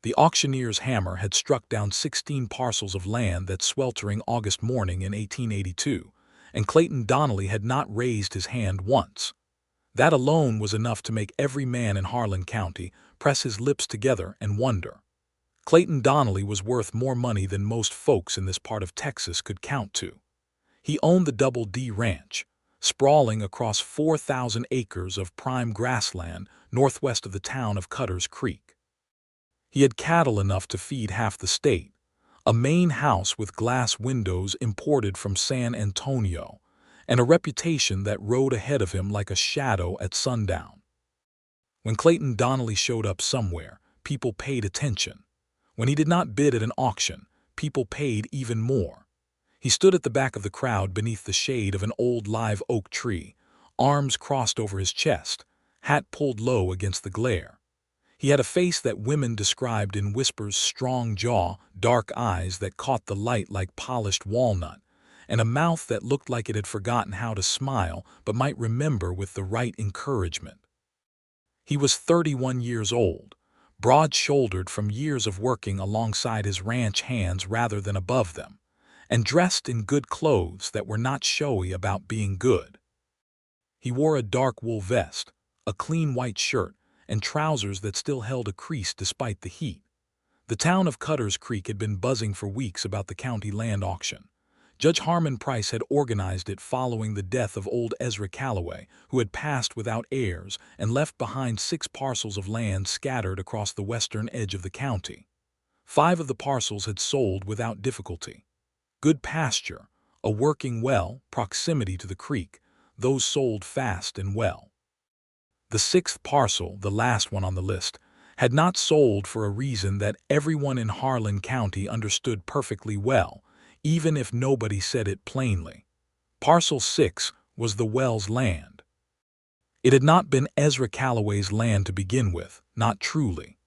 The auctioneer's hammer had struck down 16 parcels of land that sweltering August morning in 1882, and Clayton Donnelly had not raised his hand once. That alone was enough to make every man in Harlan County press his lips together and wonder. Clayton Donnelly was worth more money than most folks in this part of Texas could count to. He owned the Double D Ranch, sprawling across 4,000 acres of prime grassland northwest of the town of Cutter's Creek. He had cattle enough to feed half the state, a main house with glass windows imported from San Antonio, and a reputation that rode ahead of him like a shadow at sundown. When Clayton Donnelly showed up somewhere, people paid attention. When he did not bid at an auction, people paid even more. He stood at the back of the crowd beneath the shade of an old live oak tree, arms crossed over his chest, hat pulled low against the glare. He had a face that women described in whispers: strong jaw, dark eyes that caught the light like polished walnut, and a mouth that looked like it had forgotten how to smile but might remember with the right encouragement. He was 31 years old, broad-shouldered from years of working alongside his ranch hands rather than above them, and dressed in good clothes that were not showy about being good. He wore a dark wool vest, a clean white shirt, and trousers that still held a crease despite the heat. The town of Cutter's Creek had been buzzing for weeks about the county land auction. Judge Harmon Price had organized it following the death of old Ezra Calloway, who had passed without heirs and left behind 6 parcels of land scattered across the western edge of the county. 5 of the parcels had sold without difficulty. Good pasture, a working well, proximity to the creek, those sold fast and well. The 6th parcel, the last one on the list, had not sold for a reason that everyone in Harlan County understood perfectly well, even if nobody said it plainly. Parcel 6 was the Wells land. It had not been Ezra Calloway's land to begin with, not truly.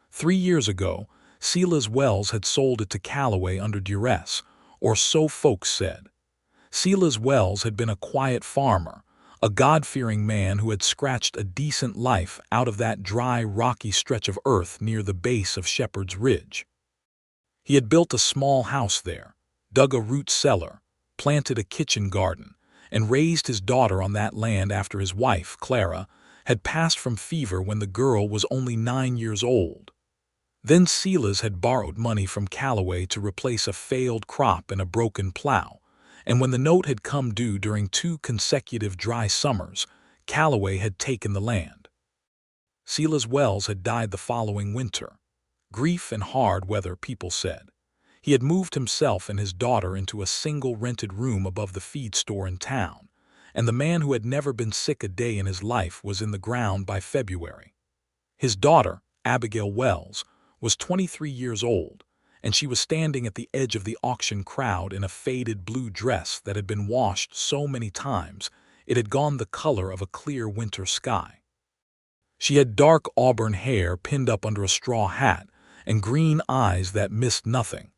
3 years ago, Silas Wells had sold it to Calloway under duress, or so folks said. Silas Wells had been a quiet farmer, a God-fearing man who had scratched a decent life out of that dry, rocky stretch of earth near the base of Shepherd's Ridge. He had built a small house there, dug a root cellar, planted a kitchen garden, and raised his daughter on that land after his wife, Clara, had passed from fever when the girl was only 9 years old. Then Silas had borrowed money from Calloway to replace a failed crop and a broken plow, and when the note had come due during 2 consecutive dry summers, Calloway had taken the land. Silas Wells had died the following winter. Grief and hard weather, people said. He had moved himself and his daughter into a single rented room above the feed store in town, and the man who had never been sick a day in his life was in the ground by February. His daughter, Abigail Wells, was 23 years old, and she was standing at the edge of the auction crowd in a faded blue dress that had been washed so many times it had gone the color of a clear winter sky. She had dark auburn hair pinned up under a straw hat and green eyes that missed nothing.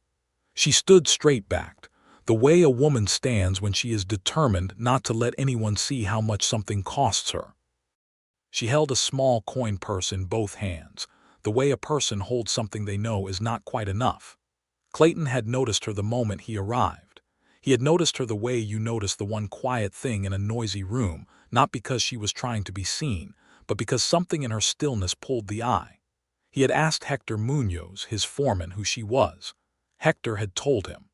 She stood straight-backed, the way a woman stands when she is determined not to let anyone see how much something costs her. She held a small coin purse in both hands, the way a person holds something they know is not quite enough. Clayton had noticed her the moment he arrived. He had noticed her the way you notice the one quiet thing in a noisy room, not because she was trying to be seen, but because something in her stillness pulled the eye. He had asked Hector Munoz, his foreman, who she was. Hector had told him.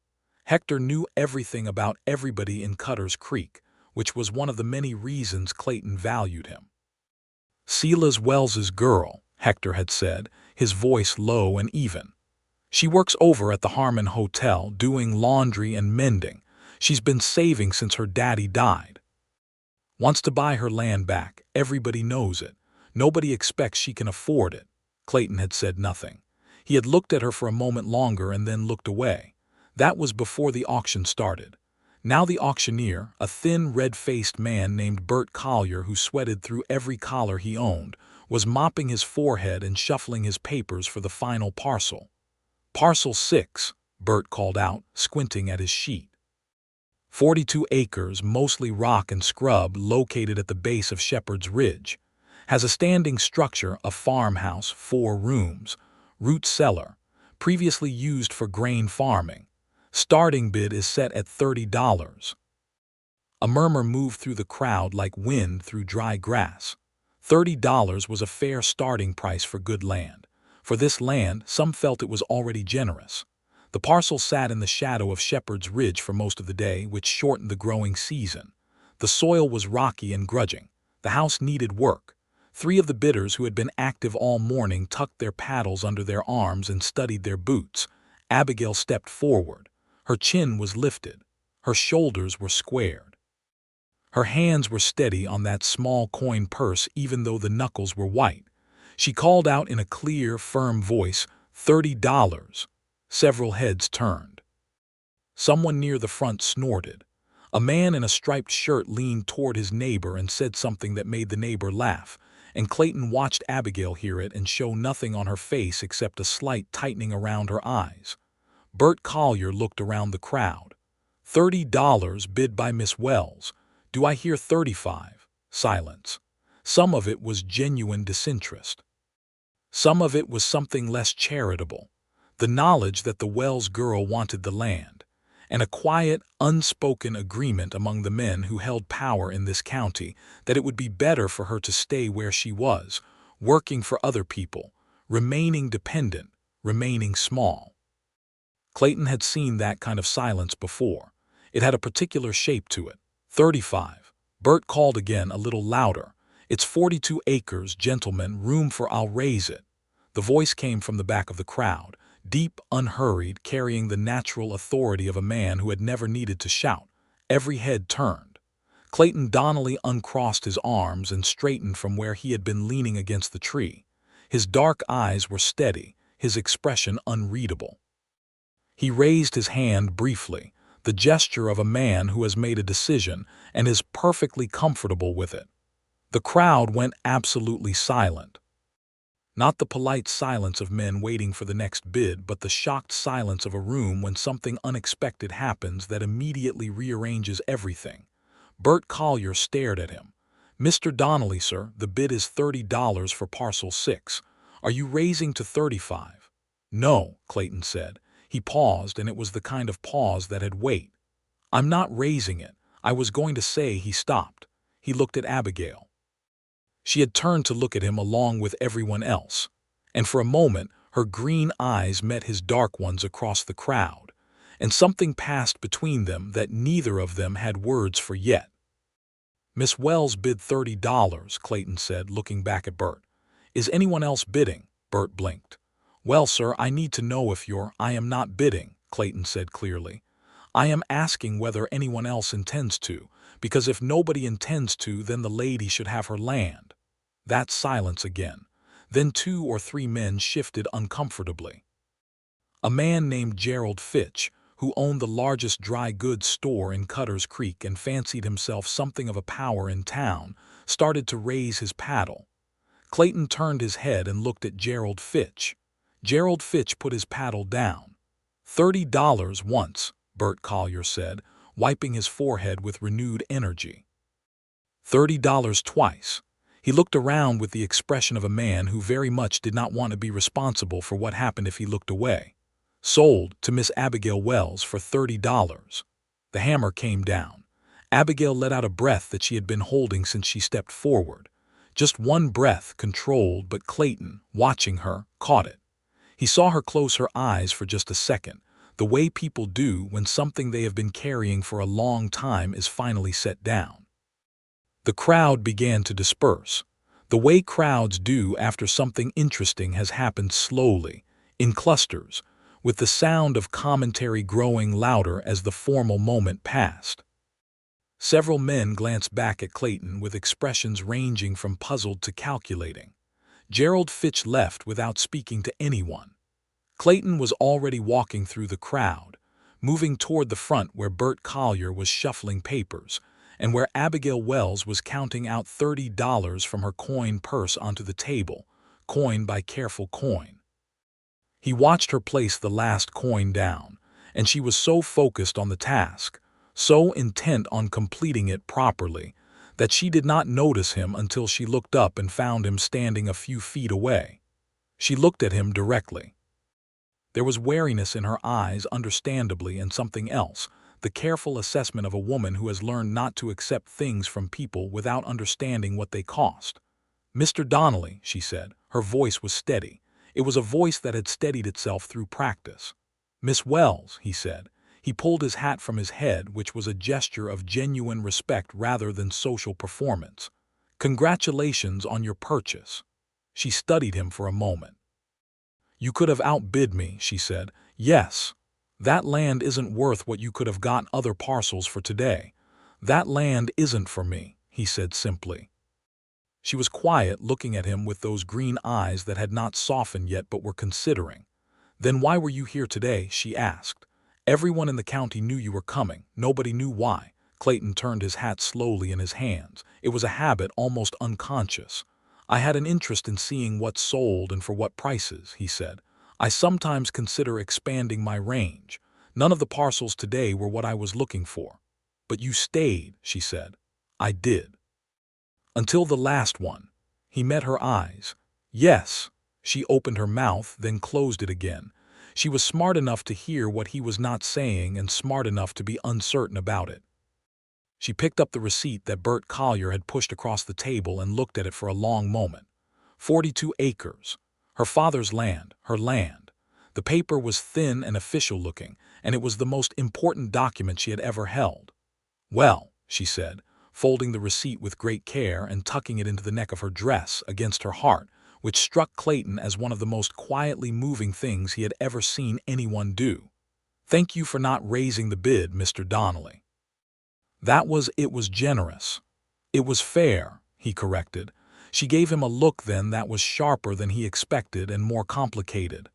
Hector knew everything about everybody in Cutter's Creek, which was one of the many reasons Clayton valued him. Silas Wells's girl, Hector had said, his voice low and even. She works over at the Harmon Hotel doing laundry and mending. She's been saving since her daddy died. Wants to buy her land back. Everybody knows it. Nobody expects she can afford it. Clayton had said nothing. He had looked at her for a moment longer and then looked away. That was before the auction started. Now the auctioneer, a thin, red-faced man named Bert Collier who sweated through every collar he owned, was mopping his forehead and shuffling his papers for the final parcel. Parcel 6, Bert called out, squinting at his sheet. 42 acres, mostly rock and scrub, located at the base of Shepherd's Ridge. Has a standing structure, a farmhouse, 4 rooms. root cellar, previously used for grain farming. Starting bid is set at $30. A murmur moved through the crowd like wind through dry grass. $30 was a fair starting price for good land. For this land, some felt it was already generous. The parcel sat in the shadow of Shepherd's Ridge for most of the day, which shortened the growing season. The soil was rocky and grudging. The house needed work. 3 of the bidders who had been active all morning tucked their paddles under their arms and studied their boots. Abigail stepped forward. Her chin was lifted. Her shoulders were squared. Her hands were steady on that small coin purse even though the knuckles were white. She called out in a clear, firm voice, $30. Several heads turned. Someone near the front snorted. A man in a striped shirt leaned toward his neighbor and said something that made the neighbor laugh, and Clayton watched Abigail hear it and show nothing on her face except a slight tightening around her eyes. Bert Collier looked around the crowd. $30 bid by Miss Wells. Do I hear 35? Silence. Some of it was genuine disinterest. Some of it was something less charitable. The knowledge that the Wells girl wanted the land, and a quiet, unspoken agreement among the men who held power in this county that it would be better for her to stay where she was, working for other people, remaining dependent, remaining small. Clayton had seen that kind of silence before. It had a particular shape to it. 35. Bert called again, a little louder. It's 42 acres, gentlemen, room for I'll raise it. The voice came from the back of the crowd, deep, unhurried, carrying the natural authority of a man who had never needed to shout. Every head turned. Clayton Donnelly uncrossed his arms and straightened from where he had been leaning against the tree. His dark eyes were steady, his expression unreadable. He raised his hand briefly, the gesture of a man who has made a decision and is perfectly comfortable with it. The crowd went absolutely silent. Not the polite silence of men waiting for the next bid, but the shocked silence of a room when something unexpected happens that immediately rearranges everything. Bert Collier stared at him. Mr. Donnelly, sir, the bid is $30 for parcel 6. Are you raising to 35? No, Clayton said. He paused, and it was the kind of pause that had weight. I'm not raising it. I was going to say. He stopped. He looked at Abigail. She had turned to look at him along with everyone else, and for a moment her green eyes met his dark ones across the crowd, and something passed between them that neither of them had words for yet. Miss Wells bid $30, Clayton said, looking back at Bert. Is anyone else bidding? Bert blinked. Well, sir, I need to know if you're— I am not bidding, Clayton said clearly. I am asking whether anyone else intends to, because if nobody intends to, then the lady should have her land. That silence again. Then 2 or 3 men shifted uncomfortably. A man named Gerald Fitch, who owned the largest dry goods store in Cutter's Creek and fancied himself something of a power in town, started to raise his paddle. Clayton turned his head and looked at Gerald Fitch. Gerald Fitch put his paddle down. $30 once, Bert Collier said, wiping his forehead with renewed energy. $30 twice. He looked around with the expression of a man who very much did not want to be responsible for what happened if he looked away. Sold to Miss Abigail Wells for $30. The hammer came down. Abigail let out a breath that she had been holding since she stepped forward. Just one breath, controlled, but Clayton, watching her, caught it. He saw her close her eyes for just a second, the way people do when something they have been carrying for a long time is finally set down. The crowd began to disperse, the way crowds do after something interesting has happened, slowly, in clusters, with the sound of commentary growing louder as the formal moment passed. Several men glanced back at Clayton with expressions ranging from puzzled to calculating. Gerald Fitch left without speaking to anyone. Clayton was already walking through the crowd, moving toward the front where Bert Collier was shuffling papers, and where Abigail Wells was counting out $30 from her coin purse onto the table, coin by careful coin. He watched her place the last coin down, and she was so focused on the task, so intent on completing it properly, that she did not notice him until she looked up and found him standing a few feet away. She looked at him directly. There was wariness in her eyes, understandably, and something else, the careful assessment of a woman who has learned not to accept things from people without understanding what they cost. "Mr. Donnelly," she said. Her voice was steady. It was a voice that had steadied itself through practice. "Miss Wells," he said. He pulled his hat from his head, which was a gesture of genuine respect rather than social performance. "Congratulations on your purchase." She studied him for a moment. "You could have outbid me," she said. "Yes. That land isn't worth what you could have got other parcels for today. That land isn't for me," he said simply. She was quiet, looking at him with those green eyes that had not softened yet but were considering. "Then why were you here today?" she asked. "Everyone in the county knew you were coming. Nobody knew why." Clayton turned his hat slowly in his hands. It was a habit, almost unconscious. "I had an interest in seeing what's sold and for what prices," he said. "I sometimes consider expanding my range. None of the parcels today were what I was looking for." "But you stayed," she said. "I did." "Until the last one." He met her eyes. "Yes." She opened her mouth, then closed it again. She was smart enough to hear what he was not saying and smart enough to be uncertain about it. She picked up the receipt that Bert Collier had pushed across the table and looked at it for a long moment. 42 acres. Her father's land, her land. The paper was thin and official-looking, and it was the most important document she had ever held. "Well," she said, folding the receipt with great care and tucking it into the neck of her dress against her heart, which struck Clayton as one of the most quietly moving things he had ever seen anyone do. "Thank you for not raising the bid, Mr. Donnelly." It was generous. "It was fair," he corrected. She gave him a look then that was sharper than he expected and more complicated.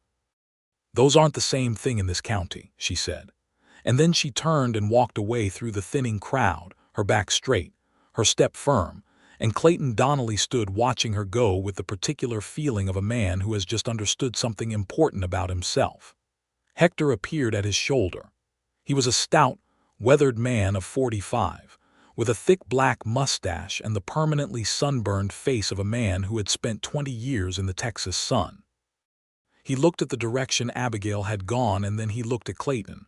"Those aren't the same thing in this county," she said. And then she turned and walked away through the thinning crowd, her back straight, her step firm, and Clayton Donnelly stood watching her go with the particular feeling of a man who has just understood something important about himself. Hector appeared at his shoulder. He was a stout, weathered man of 45, with a thick black mustache and the permanently sunburned face of a man who had spent 20 years in the Texas sun. He looked at the direction Abigail had gone, and then he looked at Clayton.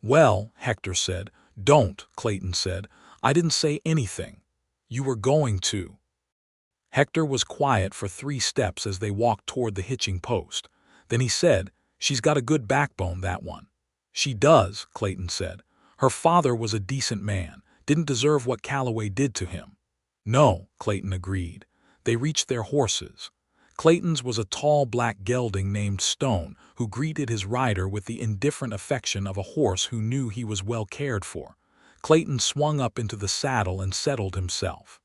"Well," Hector said. "Don't," Clayton said. "I didn't say anything. You were going to." Hector was quiet for 3 steps as they walked toward the hitching post. Then he said, "She's got a good backbone, that one." "She does," Clayton said. "Her father was a decent man, didn't deserve what Calloway did to him." "No," Clayton agreed. They reached their horses. Clayton's was a tall black gelding named Stone, who greeted his rider with the indifferent affection of a horse who knew he was well cared for. Clayton swung up into the saddle and settled himself.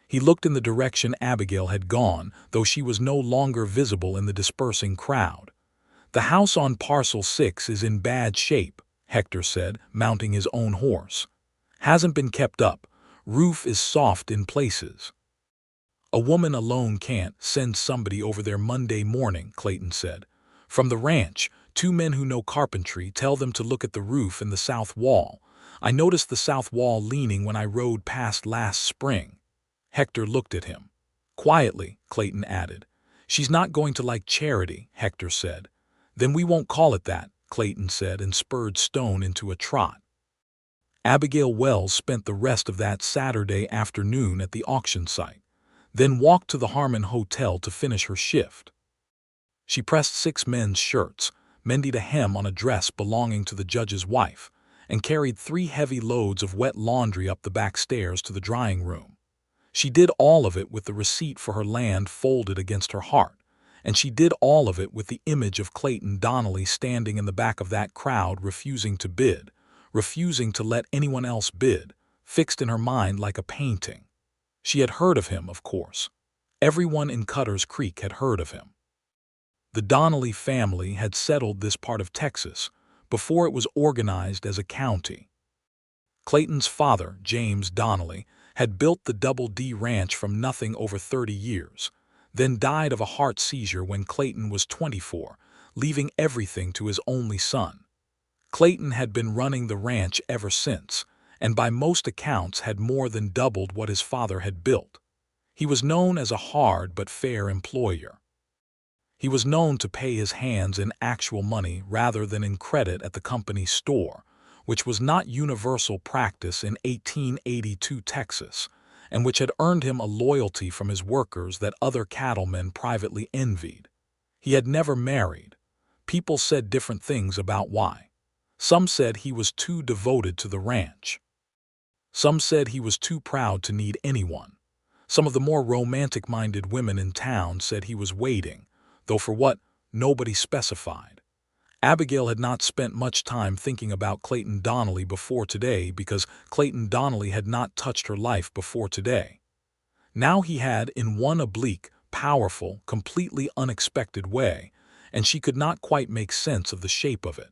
He looked in the direction Abigail had gone, though she was no longer visible in the dispersing crowd. "The house on Parcel 6 is in bad shape," Hector said, mounting his own horse. "Hasn't been kept up. Roof is soft in places." "A woman alone can't send somebody over there Monday morning," Clayton said. "From the ranch, 2 men who know carpentry tell them to look at the roof and the south wall. I noticed the south wall leaning when I rode past last spring." Hector looked at him. "Quietly," Clayton added. "She's not going to like charity," Hector said. "Then we won't call it that," Clayton said, and spurred Stone into a trot. Abigail Wells spent the rest of that Saturday afternoon at the auction site, then walked to the Harmon Hotel to finish her shift. She pressed 6 men's shirts, mended a hem on a dress belonging to the judge's wife, and carried 3 heavy loads of wet laundry up the back stairs to the drying room. She did all of it with the receipt for her land folded against her heart, and she did all of it with the image of Clayton Donnelly standing in the back of that crowd refusing to bid, refusing to let anyone else bid, fixed in her mind like a painting. She had heard of him, of course. Everyone in Cutter's Creek had heard of him. The Donnelly family had settled this part of Texas before it was organized as a county. Clayton's father, James Donnelly, had built the Double D Ranch from nothing over 30 years, then died of a heart seizure when Clayton was 24, leaving everything to his only son. Clayton had been running the ranch ever since, and by most accounts had more than doubled what his father had built. He was known as a hard but fair employer. He was known to pay his hands in actual money rather than in credit at the company's store, which was not universal practice in 1882 Texas, and which had earned him a loyalty from his workers that other cattlemen privately envied. He had never married. People said different things about why. Some said he was too devoted to the ranch. Some said he was too proud to need anyone. Some of the more romantic-minded women in town said he was waiting, though for what, nobody specified. Abigail had not spent much time thinking about Clayton Donnelly before today because Clayton Donnelly had not touched her life before today. Now he had, in one oblique, powerful, completely unexpected way, and she could not quite make sense of the shape of it.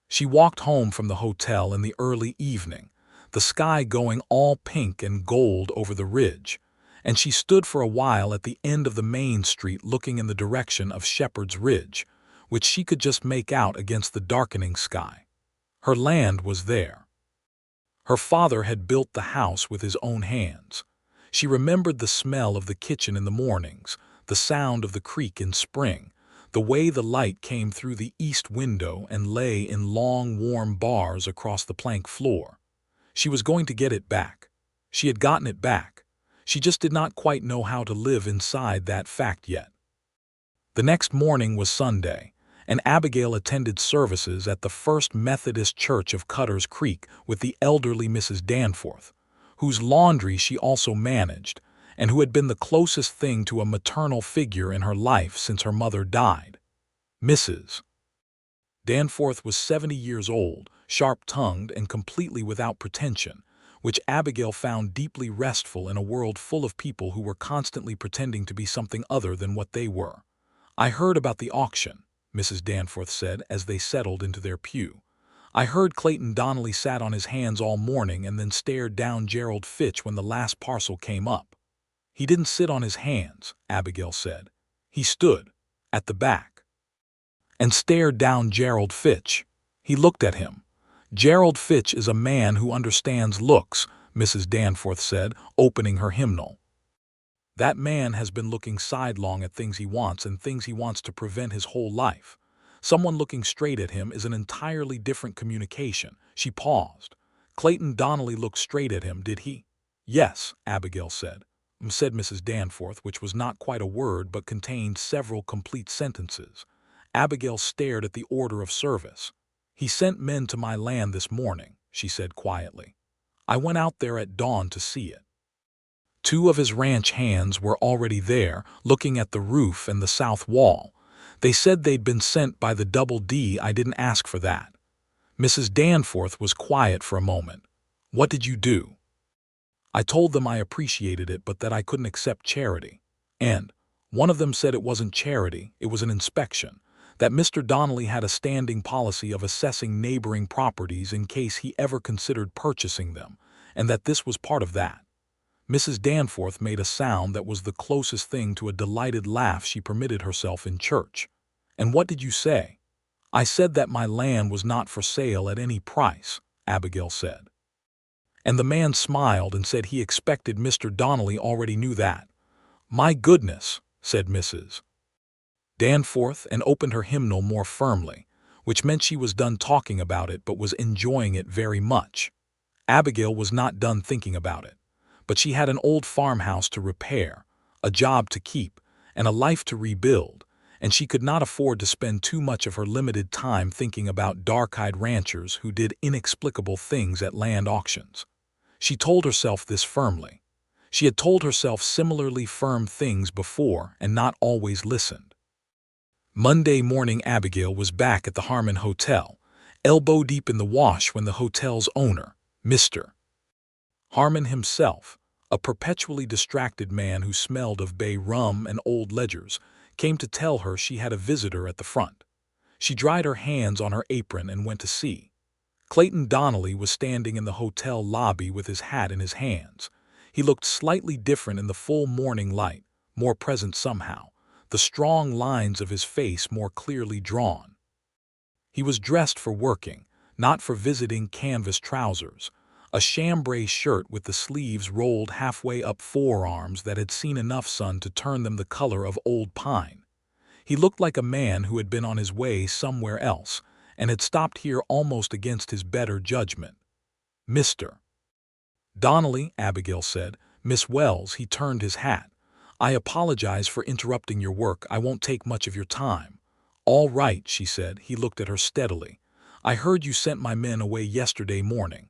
She walked home from the hotel in the early evening, the sky going all pink and gold over the ridge, and she stood for a while at the end of the main street looking in the direction of Shepherd's Ridge, which she could just make out against the darkening sky. Her land was there. Her father had built the house with his own hands. She remembered the smell of the kitchen in the mornings, the sound of the creek in spring, the way the light came through the east window and lay in long, warm bars across the plank floor. She was going to get it back. She had gotten it back. She just did not quite know how to live inside that fact yet. The next morning was Sunday, and Abigail attended services at the First Methodist Church of Cutter's Creek with the elderly Mrs. Danforth, whose laundry she also managed, and who had been the closest thing to a maternal figure in her life since her mother died. Mrs. Danforth was 70 years old, sharp-tongued and completely without pretension, which Abigail found deeply restful in a world full of people who were constantly pretending to be something other than what they were. "I heard about the auction," Mrs. Danforth said as they settled into their pew. "I heard Clayton Donnelly sat on his hands all morning and then stared down Gerald Fitch when the last parcel came up." "He didn't sit on his hands," Abigail said. "He stood, at the back, and stared down Gerald Fitch. He looked at him. Gerald Fitch is a man who understands looks," Mrs. Danforth said, opening her hymnal. "That man has been looking sidelong at things he wants and things he wants to prevent his whole life. Someone looking straight at him is an entirely different communication." She paused. "Clayton Donnelly looked straight at him, did he?" "Yes," Abigail said. Said Mrs. Danforth, which was not quite a word but contained several complete sentences. Abigail stared at the order of service. "He sent men to my land this morning," she said quietly. "I went out there at dawn to see it. 2 of his ranch hands were already there, looking at the roof and the south wall. They said they'd been sent by the Double D. I didn't ask for that." Mrs. Danforth was quiet for a moment. "What did you do?" "I told them I appreciated it but that I couldn't accept charity. And one of them said it wasn't charity, it was an inspection, that Mr. Donnelly had a standing policy of assessing neighboring properties in case he ever considered purchasing them, and that this was part of that." Mrs. Danforth made a sound that was the closest thing to a delighted laugh she permitted herself in church. "And what did you say?" "I said that my land was not for sale at any price," Abigail said. "And the man smiled and said he expected Mr. Donnelly already knew that." "My goodness," said Mrs. Danforth, and opened her hymnal more firmly, which meant she was done talking about it but was enjoying it very much. Abigail was not done thinking about it, but she had an old farmhouse to repair, a job to keep, and a life to rebuild, and she could not afford to spend too much of her limited time thinking about dark-eyed ranchers who did inexplicable things at land auctions. She told herself this firmly. She had told herself similarly firm things before and not always listened. Monday morning Abigail was back at the Harmon Hotel, elbow-deep in the wash when the hotel's owner, Mr. Harmon himself, a perpetually distracted man who smelled of bay rum and old ledgers, came to tell her she had a visitor at the front. She dried her hands on her apron and went to see. Clayton Donnelly was standing in the hotel lobby with his hat in his hands. He looked slightly different in the full morning light, more present somehow, the strong lines of his face more clearly drawn. He was dressed for working, not for visiting canvas trousers, a chambray shirt with the sleeves rolled halfway up forearms that had seen enough sun to turn them the color of old pine. He looked like a man who had been on his way somewhere else and had stopped here almost against his better judgment. "Mr. Donnelly," Abigail said. "Miss Wells," he turned his hat. "I apologize for interrupting your work. I won't take much of your time." "All right," she said. He looked at her steadily. "I heard you sent my men away yesterday morning."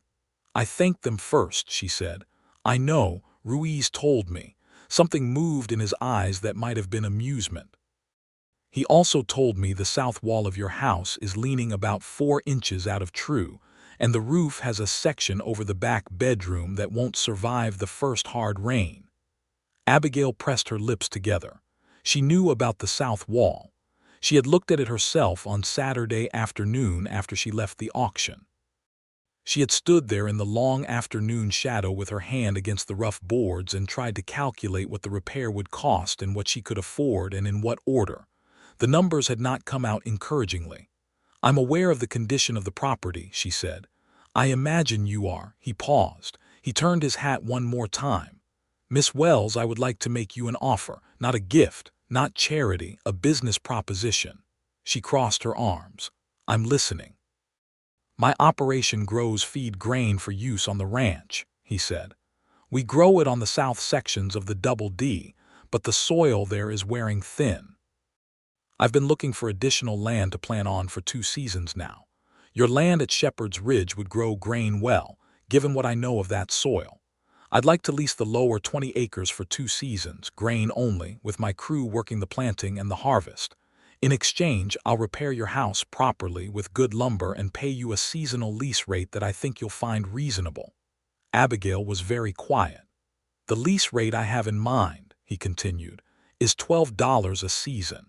"I thanked them first," she said. "I know, Ruiz told me." Something moved in his eyes that might have been amusement. "He also told me the south wall of your house is leaning about 4 inches out of true, and the roof has a section over the back bedroom that won't survive the first hard rain." Abigail pressed her lips together. She knew about the south wall. She had looked at it herself on Saturday afternoon after she left the auction. She had stood there in the long afternoon shadow with her hand against the rough boards and tried to calculate what the repair would cost and what she could afford and in what order. The numbers had not come out encouragingly. "I'm aware of the condition of the property," she said. "I imagine you are." He paused. He turned his hat one more time. "Miss Wells, I would like to make you an offer, not a gift, not charity, a business proposition." She crossed her arms. "I'm listening." "My operation grows feed grain for use on the ranch," he said. "We grow it on the south sections of the Double D, but the soil there is wearing thin. I've been looking for additional land to plant on for 2 seasons now. Your land at Shepherd's Ridge would grow grain well, given what I know of that soil. I'd like to lease the lower 20 acres for 2 seasons, grain only, with my crew working the planting and the harvest. In exchange, I'll repair your house properly with good lumber and pay you a seasonal lease rate that I think you'll find reasonable." Abigail was very quiet. "The lease rate I have in mind," he continued, "is $12 a season.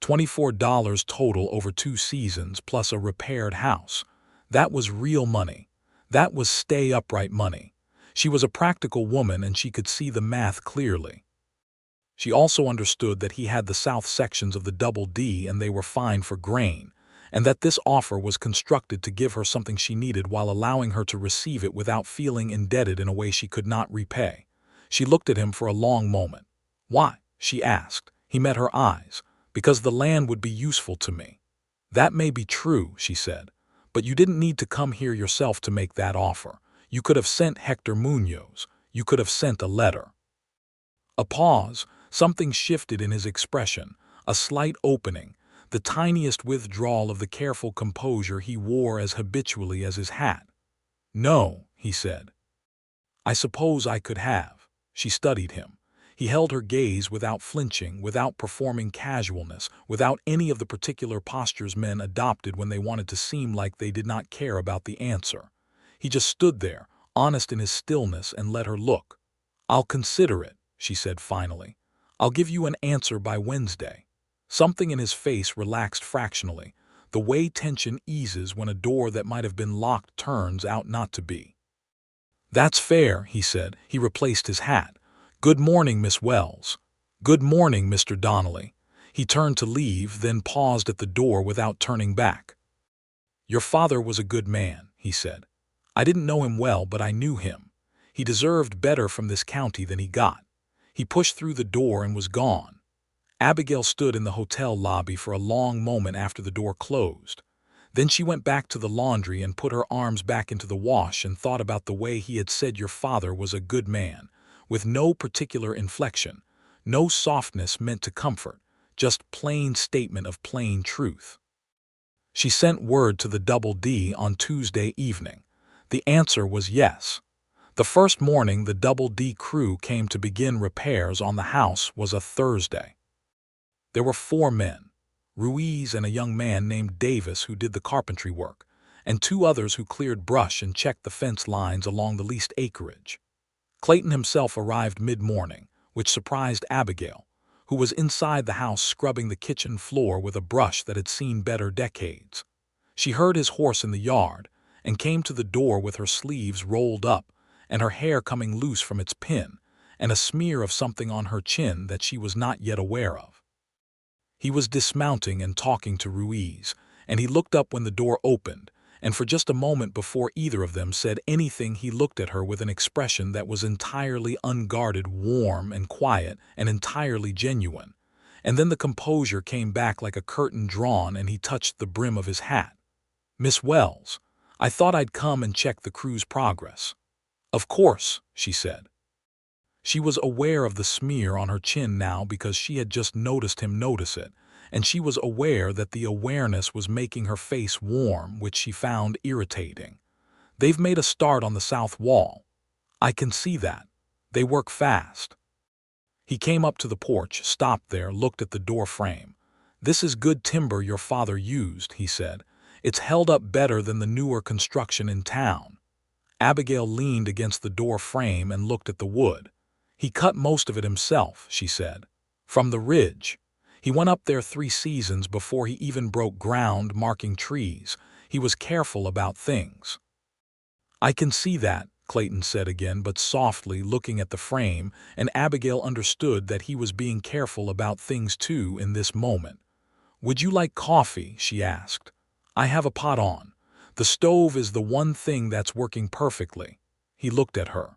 $24 total over 2 seasons plus a repaired house. That was real money. That was stay upright money." She was a practical woman and she could see the math clearly. She also understood that he had the south sections of the Double D and they were fine for grain, and that this offer was constructed to give her something she needed while allowing her to receive it without feeling indebted in a way she could not repay. She looked at him for a long moment. "Why?" she asked. He met her eyes. "Because the land would be useful to me." "That may be true," she said, "but you didn't need to come here yourself to make that offer. You could have sent Hector Munoz. You could have sent a letter." A pause. Something shifted in his expression, a slight opening, the tiniest withdrawal of the careful composure he wore as habitually as his hat. "No," he said. "I suppose I could have." She studied him. He held her gaze without flinching, without performing casualness, without any of the particular postures men adopted when they wanted to seem like they did not care about the answer. He just stood there, honest in his stillness, and let her look. "I'll consider it," she said finally. "I'll give you an answer by Wednesday." Something in his face relaxed fractionally, the way tension eases when a door that might have been locked turns out not to be. "That's fair," he said. He replaced his hat. "Good morning, Miss Wells." "Good morning, Mr. Donnelly." He turned to leave, then paused at the door without turning back. "Your father was a good man," he said. "I didn't know him well, but I knew him. He deserved better from this county than he got." He pushed through the door and was gone. Abigail stood in the hotel lobby for a long moment after the door closed. Then she went back to the laundry and put her arms back into the wash and thought about the way he had said your father was a good man, with no particular inflection, no softness meant to comfort, just plain statement of plain truth. She sent word to the Double D on Tuesday evening. The answer was yes. The first morning the Double D crew came to begin repairs on the house was a Thursday. There were 4 men, Ruiz and a young man named Davis who did the carpentry work, and 2 others who cleared brush and checked the fence lines along the leased acreage. Clayton himself arrived mid-morning, which surprised Abigail, who was inside the house scrubbing the kitchen floor with a brush that had seen better decades. She heard his horse in the yard and came to the door with her sleeves rolled up and her hair coming loose from its pin, and a smear of something on her chin that she was not yet aware of. He was dismounting and talking to Ruiz, and he looked up when the door opened, and for just a moment before either of them said anything he looked at her with an expression that was entirely unguarded, warm and quiet, and entirely genuine. And then the composure came back like a curtain drawn and he touched the brim of his hat. "Miss Wells, I thought I'd come and check the crew's progress." "Of course," she said. She was aware of the smear on her chin now because she had just noticed him notice it, and she was aware that the awareness was making her face warm, which she found irritating. "They've made a start on the south wall. I can see that. They work fast." He came up to the porch, stopped there, looked at the door frame. "This is good timber your father used," he said. "It's held up better than the newer construction in town." Abigail leaned against the door frame and looked at the wood. "He cut most of it himself," she said. "From the ridge. He went up there 3 seasons before he even broke ground marking trees. He was careful about things." "I can see that," Clayton said again, but softly, looking at the frame, and Abigail understood that he was being careful about things too in this moment. "Would you like coffee?" she asked. "I have a pot on. The stove is the one thing that's working perfectly." He looked at her.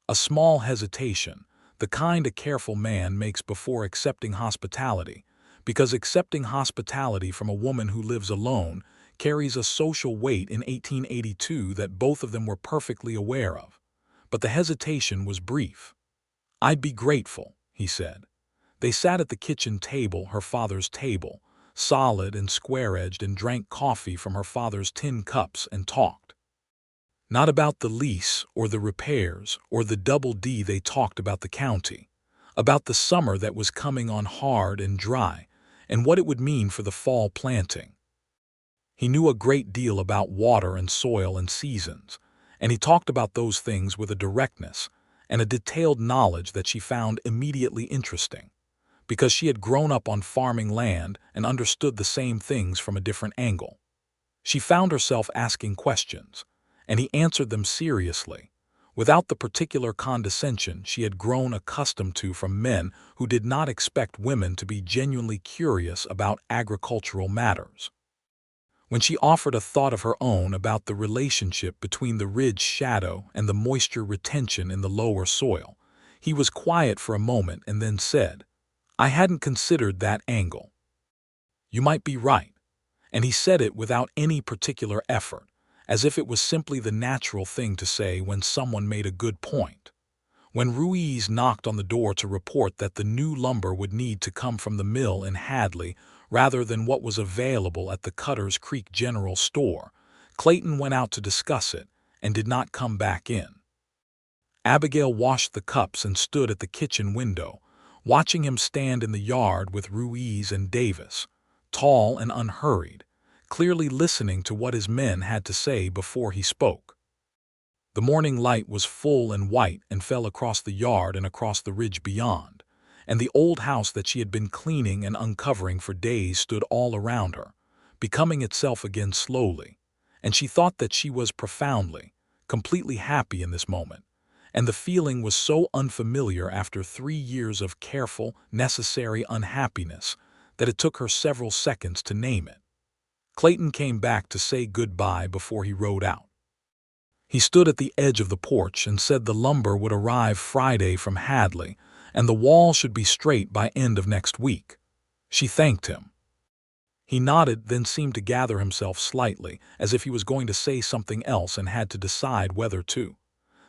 A small hesitation, the kind a careful man makes before accepting hospitality, because accepting hospitality from a woman who lives alone carries a social weight in 1882 that both of them were perfectly aware of. But the hesitation was brief. "I'd be grateful," he said. They sat at the kitchen table, her father's table, solid and square-edged, and drank coffee from her father's tin cups and talked. Not about the lease or the repairs or the double D, they talked about the county, about the summer that was coming on hard and dry, and what it would mean for the fall planting. He knew a great deal about water and soil and seasons, and he talked about those things with a directness and a detailed knowledge that she found immediately interesting, because she had grown up on farming land and understood the same things from a different angle. She found herself asking questions, and he answered them seriously, without the particular condescension she had grown accustomed to from men who did not expect women to be genuinely curious about agricultural matters. When she offered a thought of her own about the relationship between the ridge shadow and the moisture retention in the lower soil, he was quiet for a moment and then said, "I hadn't considered that angle." "You might be right." And he said it without any particular effort, as if it was simply the natural thing to say when someone made a good point. When Ruiz knocked on the door to report that the new lumber would need to come from the mill in Hadley rather than what was available at the Cutters Creek General Store, Clayton went out to discuss it and did not come back in. Abigail washed the cups and stood at the kitchen window, watching him stand in the yard with Ruiz and Davis, tall and unhurried, clearly listening to what his men had to say before he spoke. The morning light was full and white and fell across the yard and across the ridge beyond, and the old house that she had been cleaning and uncovering for days stood all around her, becoming itself again slowly, and she thought that she was profoundly, completely happy in this moment, and the feeling was so unfamiliar after 3 years of careful, necessary unhappiness that it took her several seconds to name it. Clayton came back to say goodbye before he rode out. He stood at the edge of the porch and said the lumber would arrive Friday from Hadley, and the wall should be straight by end of next week. She thanked him. He nodded, then seemed to gather himself slightly, as if he was going to say something else and had to decide whether to.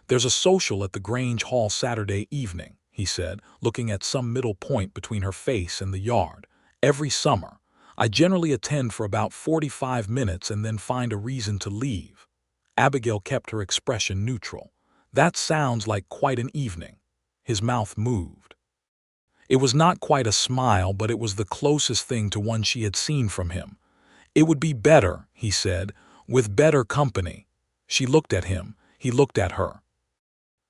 "There's a social at the Grange Hall Saturday evening," he said, looking at some middle point between her face and the yard. "Every summer. I generally attend for about 45 minutes and then find a reason to leave." Abigail kept her expression neutral. "That sounds like quite an evening." His mouth moved. It was not quite a smile, but it was the closest thing to one she had seen from him. "It would be better," he said, "with better company." She looked at him. He looked at her.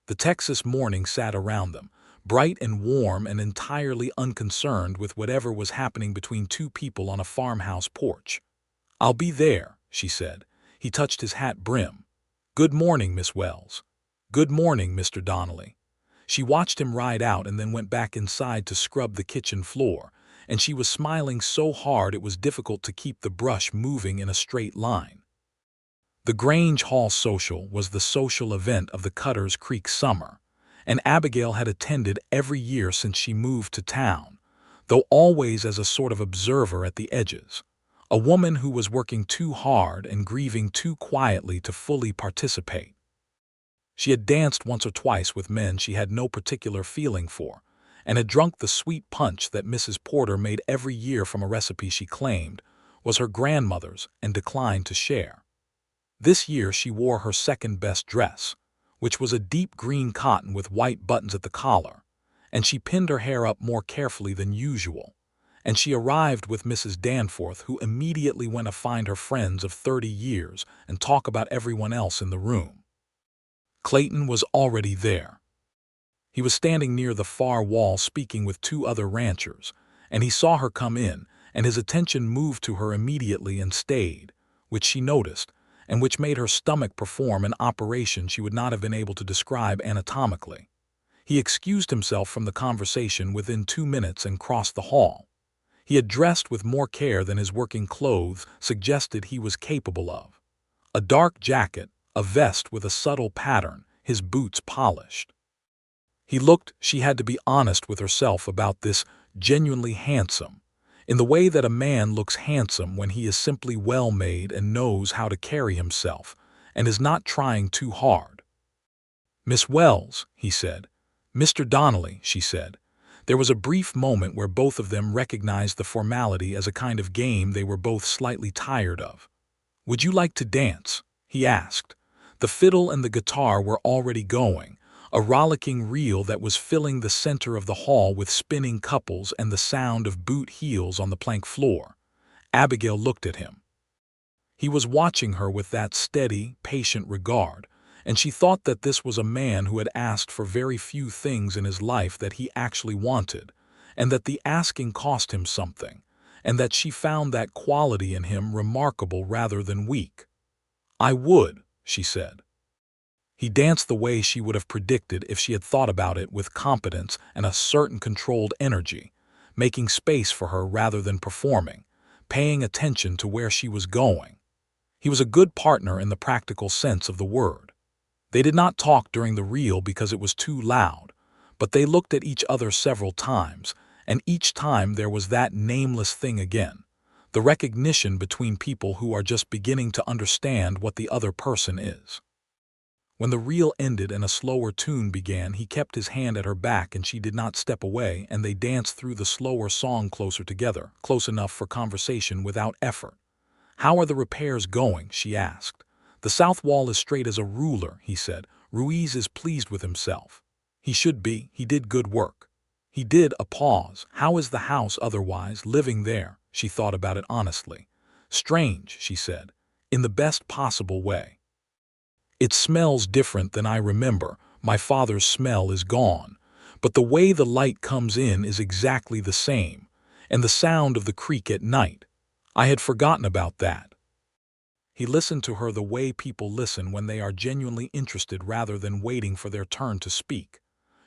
The Texas morning sat around them, bright and warm and entirely unconcerned with whatever was happening between two people on a farmhouse porch. "I'll be there," she said. He touched his hat brim. "Good morning, Miss Wells." "Good morning, Mr. Donnelly." She watched him ride out and then went back inside to scrub the kitchen floor, and she was smiling so hard it was difficult to keep the brush moving in a straight line. The Grange Hall Social was the social event of the Cutters Creek summer, and Abigail had attended every year since she moved to town, though always as a sort of observer at the edges. A woman who was working too hard and grieving too quietly to fully participate. She had danced once or twice with men she had no particular feeling for, and had drunk the sweet punch that Mrs. Porter made every year from a recipe she claimed was her grandmother's and declined to share. This year she wore her second-best dress, which was a deep green cotton with white buttons at the collar, and she pinned her hair up more carefully than usual, and she arrived with Mrs. Danforth, who immediately went to find her friends of 30 years and talk about everyone else in the room. Clayton was already there. He was standing near the far wall speaking with two other ranchers, and he saw her come in, and his attention moved to her immediately and stayed, which she noticed, and which made her stomach perform an operation she would not have been able to describe anatomically. He excused himself from the conversation within 2 minutes and crossed the hall. He had dressed with more care than his working clothes suggested he was capable of. A dark jacket, a vest with a subtle pattern, his boots polished. He looked, she had to be honest with herself about this, genuinely handsome, in the way that a man looks handsome when he is simply well-made and knows how to carry himself, and is not trying too hard. "Miss Wells," he said. "Mr. Donnelly," she said. There was a brief moment where both of them recognized the formality as a kind of game they were both slightly tired of. "Would you like to dance?" he asked. The fiddle and the guitar were already going, a rollicking reel that was filling the center of the hall with spinning couples and the sound of boot heels on the plank floor. Abigail looked at him. He was watching her with that steady, patient regard, and she thought that this was a man who had asked for very few things in his life that he actually wanted, and that the asking cost him something, and that she found that quality in him remarkable rather than weak. "I would," she said. He danced the way she would have predicted if she had thought about it, with competence and a certain controlled energy, making space for her rather than performing, paying attention to where she was going. He was a good partner in the practical sense of the word. They did not talk during the reel because it was too loud, but they looked at each other several times, and each time there was that nameless thing again, the recognition between people who are just beginning to understand what the other person is. When the reel ended and a slower tune began, he kept his hand at her back and she did not step away, and they danced through the slower song closer together, close enough for conversation without effort. "How are the repairs going?" she asked. "The south wall is straight as a ruler," he said. "Ruiz is pleased with himself." "He should be. He did good work." He did. A pause. "How is the house otherwise, living there?" She thought about it honestly. "Strange," she said, "in the best possible way. It smells different than I remember. My father's smell is gone. But the way the light comes in is exactly the same. And the sound of the creek at night. I had forgotten about that." He listened to her the way people listen when they are genuinely interested rather than waiting for their turn to speak.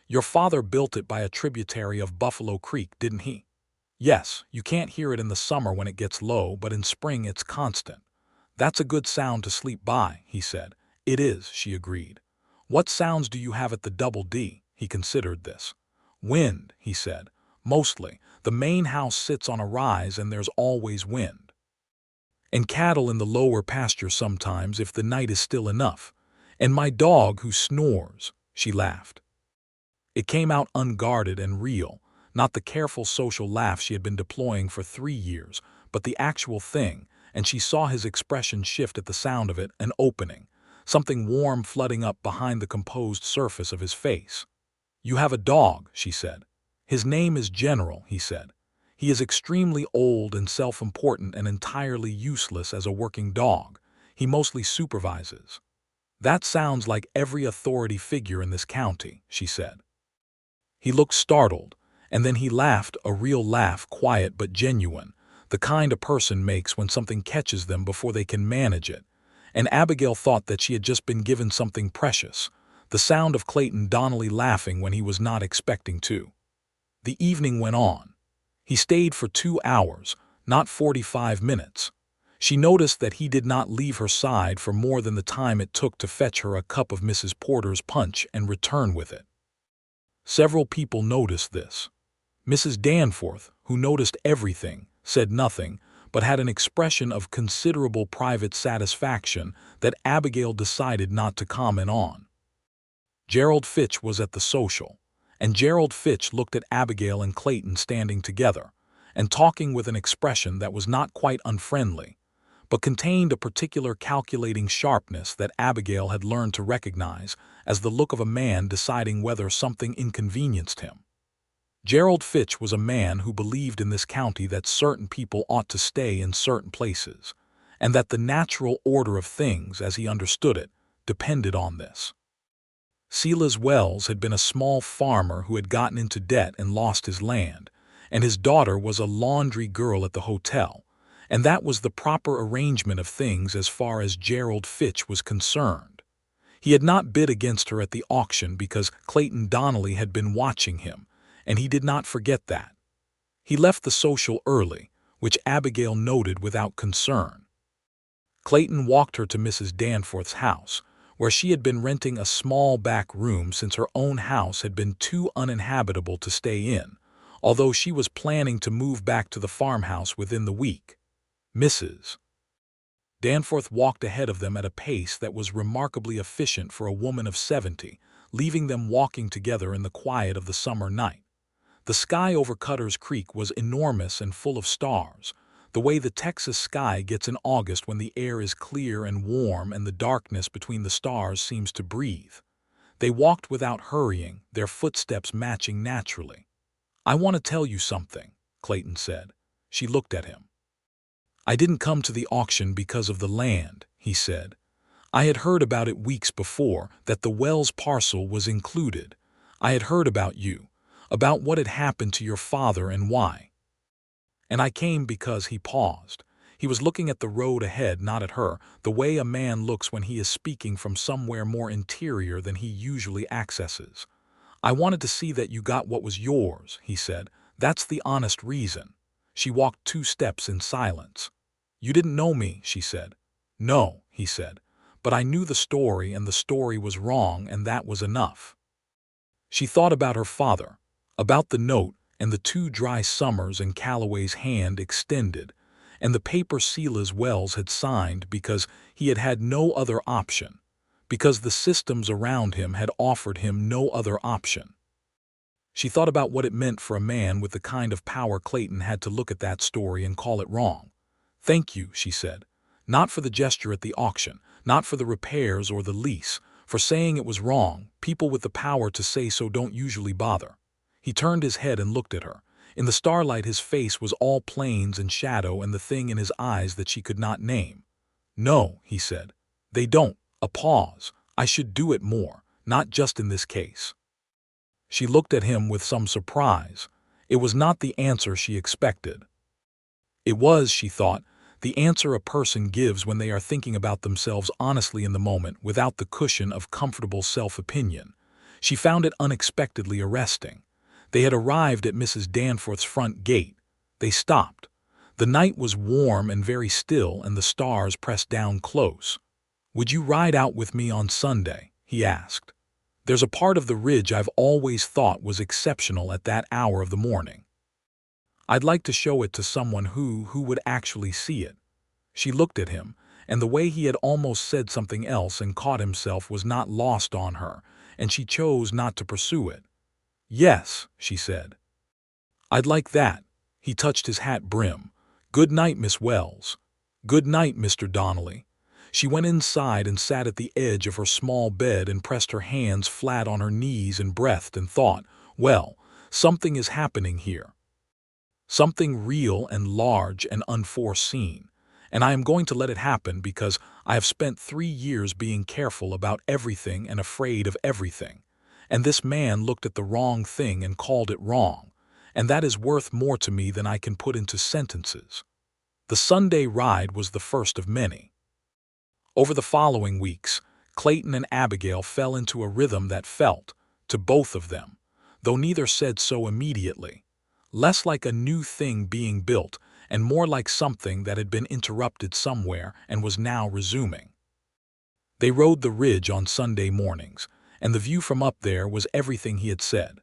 "Your father built it by a tributary of Buffalo Creek, didn't he?" "Yes, you can't hear it in the summer when it gets low, but in spring it's constant." "That's a good sound to sleep by," he said. "It is," she agreed. "What sounds do you have at the Double D?" He considered this. "Wind," he said. "Mostly. The main house sits on a rise and there's always wind. And cattle in the lower pasture sometimes if the night is still enough. And my dog who snores." She laughed. It came out unguarded and real, not the careful social laugh she had been deploying for 3 years, but the actual thing, and she saw his expression shift at the sound of it, an opening, something warm flooding up behind the composed surface of his face. "You have a dog," she said. "His name is General," he said. "He is extremely old and self-important and entirely useless as a working dog. He mostly supervises." "That sounds like every authority figure in this county," she said. He looked startled, and then he laughed, a real laugh, quiet but genuine, the kind a person makes when something catches them before they can manage it. And Abigail thought that she had just been given something precious, the sound of Clayton Donnelly laughing when he was not expecting to. The evening went on. He stayed for 2 hours, not 45 minutes. She noticed that he did not leave her side for more than the time it took to fetch her a cup of Mrs. Porter's punch and return with it. Several people noticed this. Mrs. Danforth, who noticed everything, said nothing, but had an expression of considerable private satisfaction that Abigail decided not to comment on. Gerald Fitch was at the social, and Gerald Fitch looked at Abigail and Clayton standing together, and talking with an expression that was not quite unfriendly, but contained a particular calculating sharpness that Abigail had learned to recognize as the look of a man deciding whether something inconvenienced him. Gerald Fitch was a man who believed in this county that certain people ought to stay in certain places, and that the natural order of things, as he understood it, depended on this. Silas Wells had been a small farmer who had gotten into debt and lost his land, and his daughter was a laundry girl at the hotel, and that was the proper arrangement of things as far as Gerald Fitch was concerned. He had not bid against her at the auction because Clayton Donnelly had been watching him, and he did not forget that. He left the social early, which Abigail noted without concern. Clayton walked her to Mrs. Danforth's house, where she had been renting a small back room since her own house had been too uninhabitable to stay in, although she was planning to move back to the farmhouse within the week. Mrs. Danforth walked ahead of them at a pace that was remarkably efficient for a woman of 70, leaving them walking together in the quiet of the summer night. The sky over Cutter's Creek was enormous and full of stars, the way the Texas sky gets in August when the air is clear and warm and the darkness between the stars seems to breathe. They walked without hurrying, their footsteps matching naturally. "I want to tell you something," Clayton said. She looked at him. "I didn't come to the auction because of the land," he said. "I had heard about it weeks before, that the Wells parcel was included. I had heard about you, about what had happened to your father and why. And I came because—" He paused. He was looking at the road ahead, not at her, the way a man looks when he is speaking from somewhere more interior than he usually accesses. "I wanted to see that you got what was yours," he said. "That's the honest reason." She walked 2 steps in silence. "You didn't know me," she said. "No," he said, "but I knew the story, and the story was wrong, and that was enough." She thought about her father, about the note, and the 2 dry summers and Calloway's hand extended, and the paper Silas Wells had signed because he had had no other option, because the systems around him had offered him no other option. She thought about what it meant for a man with the kind of power Clayton had to look at that story and call it wrong. "Thank you," she said, "not for the gesture at the auction, not for the repairs or the lease, for saying it was wrong. People with the power to say so don't usually bother." He turned his head and looked at her. In the starlight his face was all planes and shadow and the thing in his eyes that she could not name. "No," he said, "they don't." A pause. "I should do it more, not just in this case." She looked at him with some surprise. It was not the answer she expected. It was, she thought, the answer a person gives when they are thinking about themselves honestly in the moment without the cushion of comfortable self-opinion. She found it unexpectedly arresting. They had arrived at Mrs. Danforth's front gate. They stopped. The night was warm and very still, and the stars pressed down close. "Would you ride out with me on Sunday?" he asked. "There's a part of the ridge I've always thought was exceptional at that hour of the morning. I'd like to show it to someone who would actually see it." She looked at him, and the way he had almost said something else and caught himself was not lost on her, and she chose not to pursue it. "Yes," she said. "I'd like that." He touched his hat brim. "Good night, Miss Wells." "Good night, Mr. Donnelly." She went inside and sat at the edge of her small bed and pressed her hands flat on her knees and breathed and thought, "Well, something is happening here. Something real and large and unforeseen, and I am going to let it happen because I have spent 3 years being careful about everything and afraid of everything, and this man looked at the wrong thing and called it wrong, and that is worth more to me than I can put into sentences." The Sunday ride was the first of many. Over the following weeks, Clayton and Abigail fell into a rhythm that felt, to both of them, though neither said so immediately, less like a new thing being built and more like something that had been interrupted somewhere and was now resuming. They rode the ridge on Sunday mornings, and the view from up there was everything he had said.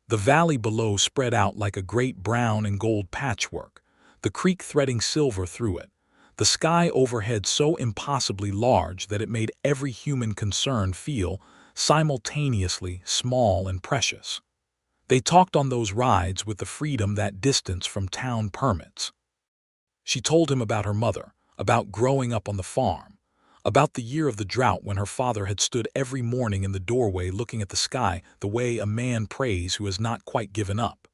The valley below spread out like a great brown and gold patchwork, the creek threading silver through it, the sky overhead so impossibly large that it made every human concern feel simultaneously small and precious. They talked on those rides with the freedom that distance from town permits. She told him about her mother, about growing up on the farm, about the year of the drought when her father had stood every morning in the doorway looking at the sky the way a man prays who has not quite given up.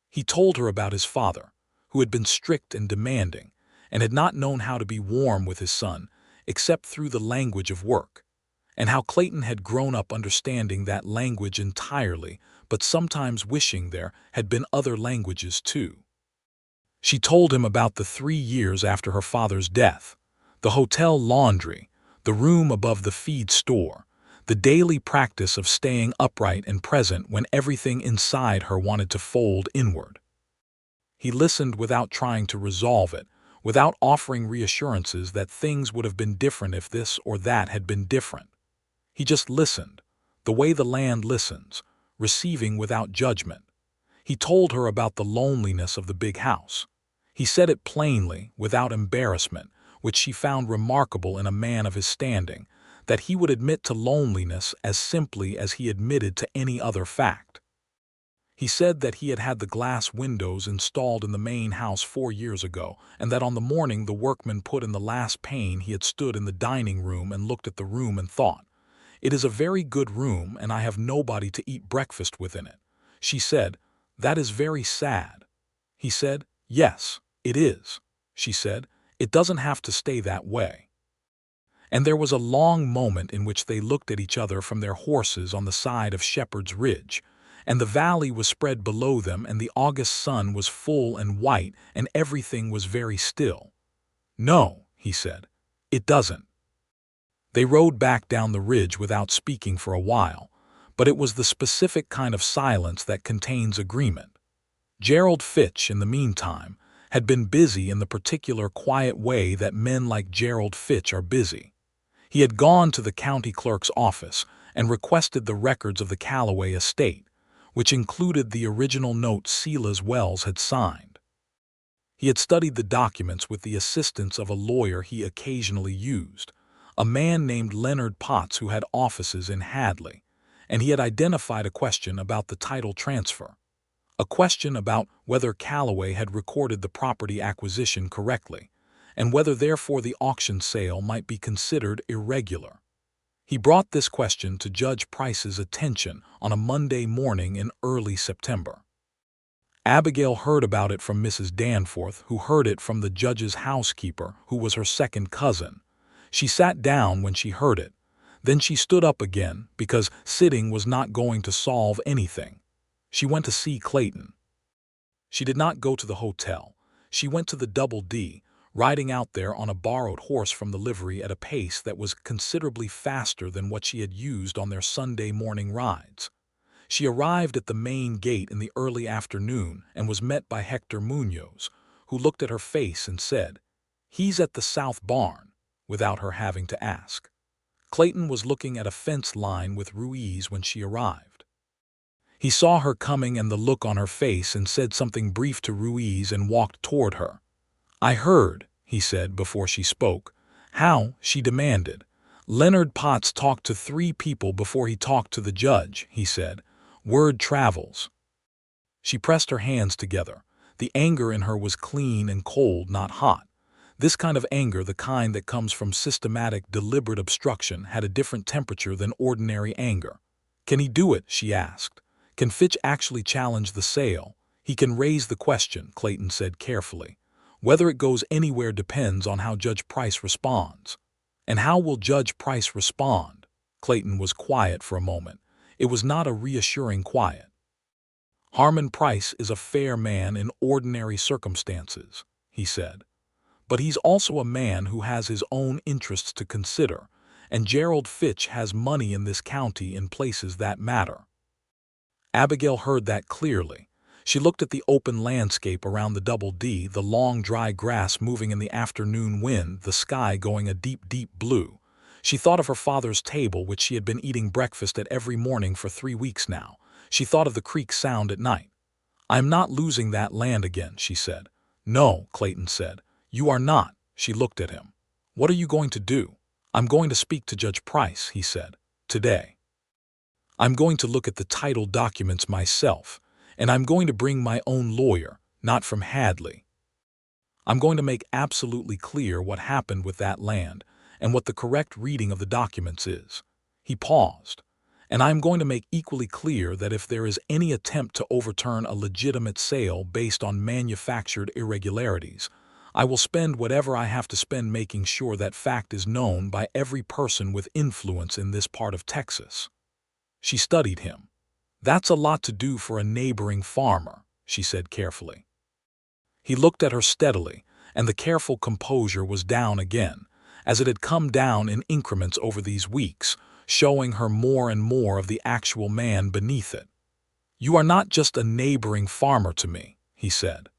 He told her about his father, who had been strict and demanding, and had not known how to be warm with his son, except through the language of work, and how Clayton had grown up understanding that language entirely, but sometimes wishing there had been other languages too. She told him about the 3 years after her father's death, the hotel laundry, the room above the feed store, the daily practice of staying upright and present when everything inside her wanted to fold inward. He listened without trying to resolve it, without offering reassurances that things would have been different if this or that had been different. He just listened, the way the land listens, receiving without judgment. He told her about the loneliness of the big house. He said it plainly, without embarrassment, which she found remarkable in a man of his standing, that he would admit to loneliness as simply as he admitted to any other fact. He said that he had had the glass windows installed in the main house 4 years ago, and that on the morning the workman put in the last pane he had stood in the dining room and looked at the room and thought, "It is a very good room, and I have nobody to eat breakfast with in it." She said, "That is very sad." He said, "Yes, it is." She said, "It doesn't have to stay that way." And there was a long moment in which they looked at each other from their horses on the side of Shepherd's Ridge, and the valley was spread below them, and the August sun was full and white, and everything was very still. "No," he said, "it doesn't." They rode back down the ridge without speaking for a while, but it was the specific kind of silence that contains agreement. Gerald Fitch, in the meantime, had been busy in the particular quiet way that men like Gerald Fitch are busy. He had gone to the county clerk's office and requested the records of the Callaway estate, which included the original note Silas Wells had signed. He had studied the documents with the assistance of a lawyer he occasionally used, a man named Leonard Potts who had offices in Hadley, and he had identified a question about the title transfer, a question about whether Callaway had recorded the property acquisition correctly, and whether therefore the auction sale might be considered irregular. He brought this question to Judge Price's attention on a Monday morning in early September. Abigail heard about it from Mrs. Danforth, who heard it from the judge's housekeeper, who was her second cousin. She sat down when she heard it. Then she stood up again, because sitting was not going to solve anything. She went to see Clayton. She did not go to the hotel. She went to the Double D, riding out there on a borrowed horse from the livery at a pace that was considerably faster than what she had used on their Sunday morning rides. She arrived at the main gate in the early afternoon and was met by Hector Munoz, who looked at her face and said, "He's at the south barn," without her having to ask. Clayton was looking at a fence line with Ruiz when she arrived. He saw her coming and the look on her face and said something brief to Ruiz and walked toward her. "I heard," he said before she spoke. "How?" she demanded. "Leonard Potts talked to 3 people before he talked to the judge," he said. "Word travels." She pressed her hands together. The anger in her was clean and cold, not hot. This kind of anger, the kind that comes from systematic, deliberate obstruction, had a different temperature than ordinary anger. "Can he do it?" she asked. "Can Fitch actually challenge the sale?" "He can raise the question," Clayton said carefully. "Whether it goes anywhere depends on how Judge Price responds." "And how will Judge Price respond?" Clayton was quiet for a moment. It was not a reassuring quiet. "Harlan Price is a fair man in ordinary circumstances," he said. "But he's also a man who has his own interests to consider, and Gerald Fitch has money in this county in places that matter." Abigail heard that clearly. She looked at the open landscape around the Double D, the long dry grass moving in the afternoon wind, the sky going a deep, deep blue. She thought of her father's table, which she had been eating breakfast at every morning for 3 weeks now. She thought of the creek sound at night. "I'm not losing that land again," she said. "No," Clayton said. "You are not." She looked at him. "What are you going to do?" "I'm going to speak to Judge Price," he said. "Today. I'm going to look at the title documents myself, and I'm going to bring my own lawyer, not from Hadley. I'm going to make absolutely clear what happened with that land and what the correct reading of the documents is." He paused. "And I'm going to make equally clear that if there is any attempt to overturn a legitimate sale based on manufactured irregularities, I will spend whatever I have to spend making sure that fact is known by every person with influence in this part of Texas." She studied him. "That's a lot to do for a neighboring farmer," she said carefully. He looked at her steadily, and the careful composure was down again, as it had come down in increments over these weeks, showing her more and more of the actual man beneath it. "You are not just a neighboring farmer to me," he said.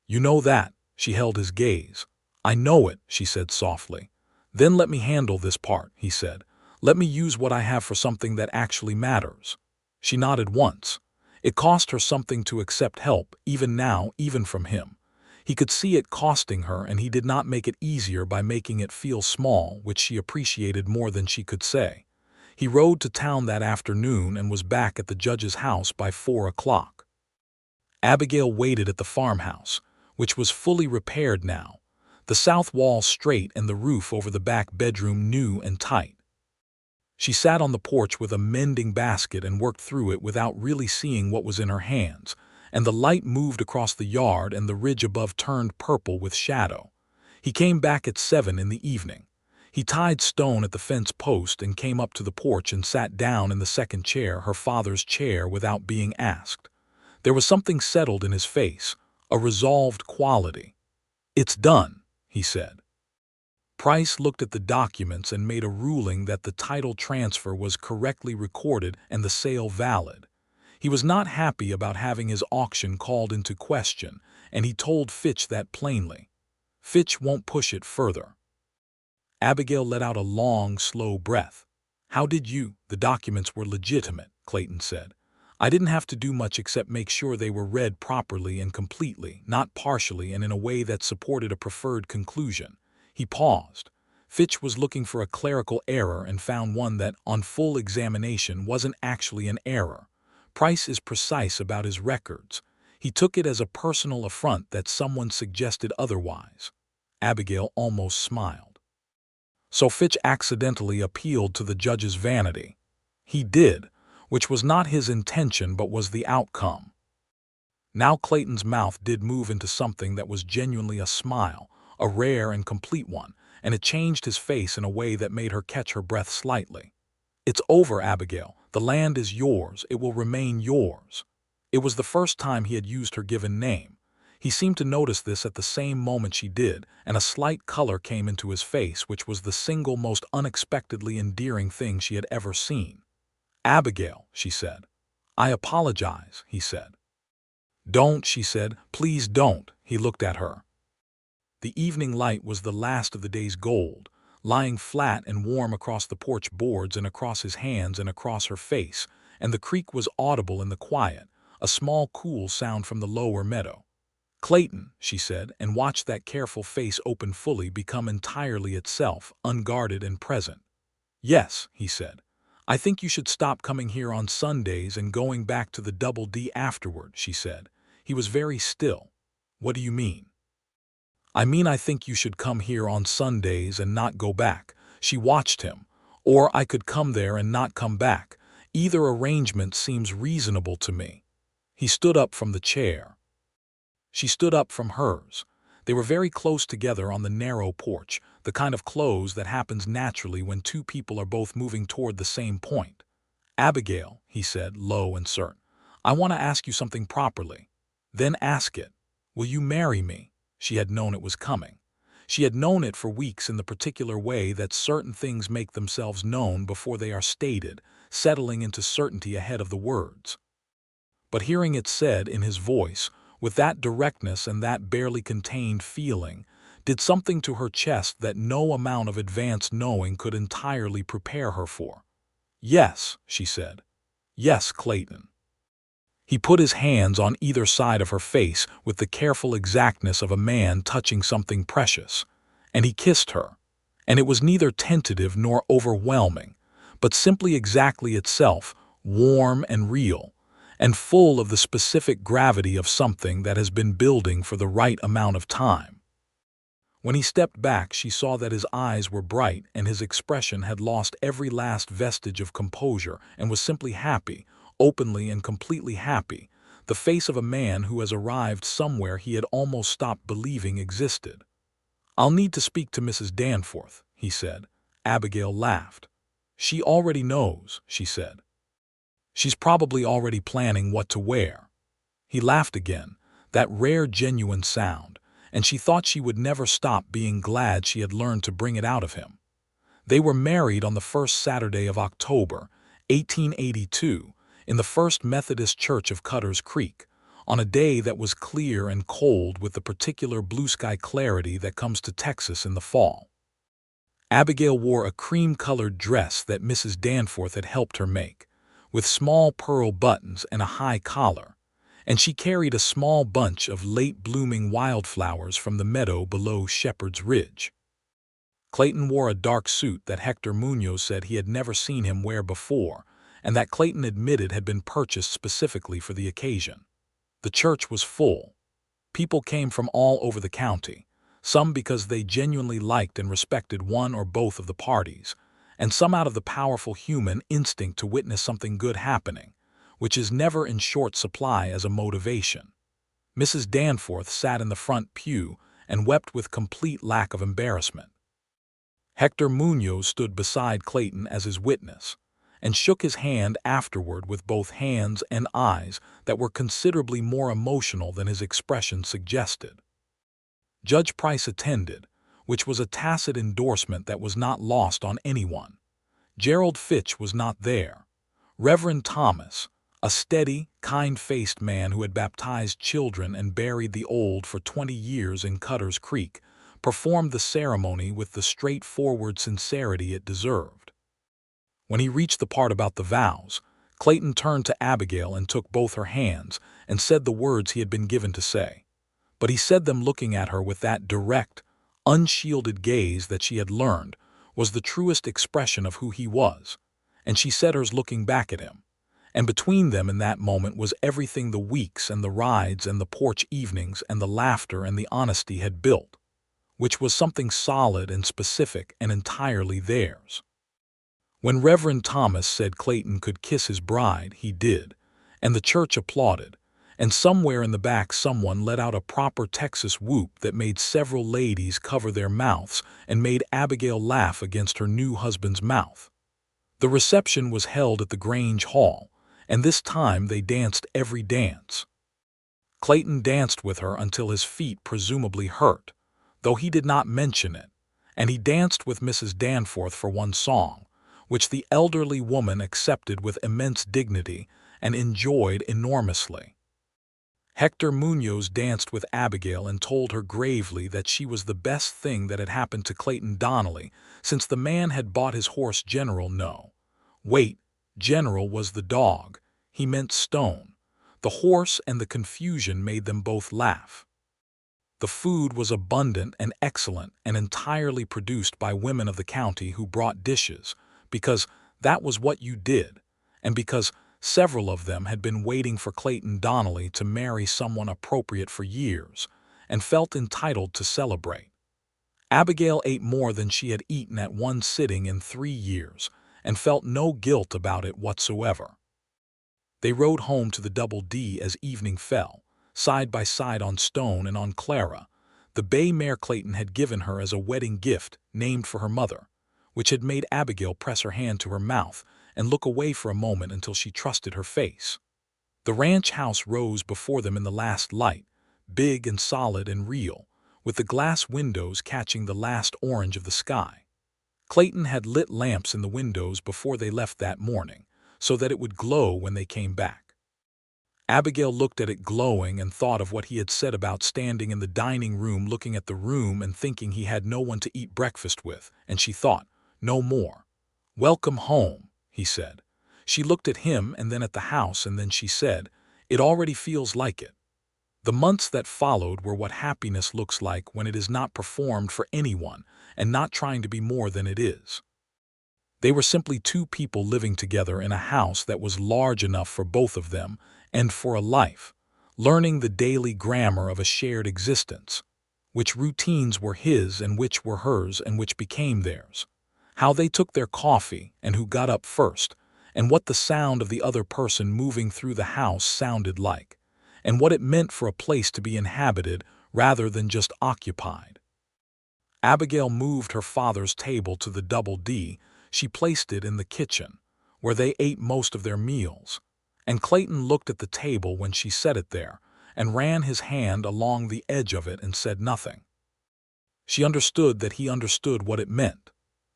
"You know that." She held his gaze. "I know it," she said softly. "Then let me handle this part," he said. "Let me use what I have for something that actually matters." She nodded once. It cost her something to accept help, even now, even from him. He could see it costing her, and he did not make it easier by making it feel small, which she appreciated more than she could say. He rode to town that afternoon and was back at the judge's house by 4 o'clock. Abigail waited at the farmhouse, which was fully repaired now, the south wall straight and the roof over the back bedroom new and tight. She sat on the porch with a mending basket and worked through it without really seeing what was in her hands, and the light moved across the yard and the ridge above turned purple with shadow. He came back at 7 in the evening. He tied Stone at the fence post and came up to the porch and sat down in the second chair, her father's chair, without being asked. There was something settled in his face, a resolved quality. "It's done," he said. Price looked at the documents and made a ruling that the title transfer was correctly recorded and the sale valid. He was not happy about having his auction called into question, and he told Fitch that plainly. "Fitch won't push it further." Abigail let out a long, slow breath. "How did you?" "The documents were legitimate," Clayton said. "I didn't have to do much except make sure they were read properly and completely, not partially and in a way that supported a preferred conclusion." He paused. Fitch was looking for a clerical error and found one that, on full examination, wasn't actually an error. Price is precise about his records. He took it as a personal affront that someone suggested otherwise. Abigail almost smiled. So Fitch accidentally appealed to the judge's vanity. He did, which was not his intention but was the outcome. Now Clayton's mouth did move into something that was genuinely a smile, a rare and complete one, and it changed his face in a way that made her catch her breath slightly. "It's over, Abigail. The land is yours. It will remain yours." It was the first time he had used her given name. He seemed to notice this at the same moment she did, and a slight color came into his face, which was the single most unexpectedly endearing thing she had ever seen. "Abigail," she said. "I apologize," he said. "Don't," she said. "Please don't." He looked at her. The evening light was the last of the day's gold, lying flat and warm across the porch boards and across his hands and across her face, and the creek was audible in the quiet, a small cool sound from the lower meadow. "Clayton," she said, and watched that careful face open fully, become entirely itself, unguarded and present. "Yes," he said. "I think you should stop coming here on Sundays and going back to the Double D afterward," she said. He was very still. "What do you mean?" "I mean I think you should come here on Sundays and not go back." She watched him. "Or I could come there and not come back. Either arrangement seems reasonable to me." He stood up from the chair. She stood up from hers. They were very close together on the narrow porch, the kind of close that happens naturally when two people are both moving toward the same point. "Abigail," he said, low and certain, "I want to ask you something properly." "Then ask it. Will you marry me?" She had known it was coming. She had known it for weeks in the particular way that certain things make themselves known before they are stated, settling into certainty ahead of the words. But hearing it said in his voice, with that directness and that barely contained feeling, did something to her chest that no amount of advanced knowing could entirely prepare her for. "Yes," she said. "Yes, Clayton." He put his hands on either side of her face with the careful exactness of a man touching something precious, and he kissed her, and it was neither tentative nor overwhelming, but simply exactly itself, warm and real, and full of the specific gravity of something that has been building for the right amount of time. When he stepped back, she saw that his eyes were bright and his expression had lost every last vestige of composure and was simply happy, openly and completely happy, the face of a man who has arrived somewhere he had almost stopped believing existed. "I'll need to speak to Mrs. Danforth," he said. Abigail laughed. "She already knows," she said. "She's probably already planning what to wear." He laughed again, that rare genuine sound, and she thought she would never stop being glad she had learned to bring it out of him. They were married on the first Saturday of October, 1882, in the First Methodist Church of Cutter's Creek, on a day that was clear and cold with the particular blue sky clarity that comes to Texas in the fall. Abigail wore a cream-colored dress that Mrs. Danforth had helped her make, with small pearl buttons and a high collar, and she carried a small bunch of late-blooming wildflowers from the meadow below Shepherd's Ridge. Clayton wore a dark suit that Hector Munoz said he had never seen him wear before, and that Clayton admitted had been purchased specifically for the occasion. The church was full. People came from all over the county, some because they genuinely liked and respected one or both of the parties, and some out of the powerful human instinct to witness something good happening, which is never in short supply as a motivation. Mrs. Danforth sat in the front pew and wept with complete lack of embarrassment. Hector Munoz stood beside Clayton as his witness, and shook his hand afterward with both hands and eyes that were considerably more emotional than his expression suggested. Judge Price attended, which was a tacit endorsement that was not lost on anyone. Gerald Fitch was not there. Reverend Thomas, a steady, kind-faced man who had baptized children and buried the old for 20 years in Cutter's Creek, performed the ceremony with the straightforward sincerity it deserved. When he reached the part about the vows, Clayton turned to Abigail and took both her hands and said the words he had been given to say. But he said them looking at her with that direct, unshielded gaze that she had learned was the truest expression of who he was, and she said hers looking back at him. And between them in that moment was everything the weeks and the rides and the porch evenings and the laughter and the honesty had built, which was something solid and specific and entirely theirs. When Reverend Thomas said Clayton could kiss his bride, he did, and the church applauded, and somewhere in the back someone let out a proper Texas whoop that made several ladies cover their mouths and made Abigail laugh against her new husband's mouth. The reception was held at the Grange Hall, and this time they danced every dance. Clayton danced with her until his feet presumably hurt, though he did not mention it, and he danced with Mrs. Danforth for one song, which the elderly woman accepted with immense dignity and enjoyed enormously. Hector Munoz danced with Abigail and told her gravely that she was the best thing that had happened to Clayton Donnelly since the man had bought his horse General. No, wait, General was the dog. He meant Stone. The horse and the confusion made them both laugh. The food was abundant and excellent and entirely produced by women of the county who brought dishes, because that was what you did, and because several of them had been waiting for Clayton Donnelly to marry someone appropriate for years, and felt entitled to celebrate. Abigail ate more than she had eaten at one sitting in 3 years, and felt no guilt about it whatsoever. They rode home to the Double D as evening fell, side by side on Stone and on Clara, the bay mare Clayton had given her as a wedding gift named for her mother, which had made Abigail press her hand to her mouth and look away for a moment until she trusted her face. The ranch house rose before them in the last light, big and solid and real, with the glass windows catching the last orange of the sky. Clayton had lit lamps in the windows before they left that morning, so that it would glow when they came back. Abigail looked at it glowing and thought of what he had said about standing in the dining room looking at the room and thinking he had no one to eat breakfast with, and she thought, no more. "Welcome home," he said. She looked at him and then at the house, and then she said, It already feels like it. The months that followed were what happiness looks like when it is not performed for anyone and not trying to be more than it is. They were simply two people living together in a house that was large enough for both of them and for a life, learning the daily grammar of a shared existence, which routines were his and which were hers and which became theirs, how they took their coffee and who got up first, and what the sound of the other person moving through the house sounded like, and what it meant for a place to be inhabited rather than just occupied. Abigail moved her father's table to the Double D. She placed it in the kitchen, where they ate most of their meals, and Clayton looked at the table when she set it there and ran his hand along the edge of it and said nothing. She understood that he understood what it meant.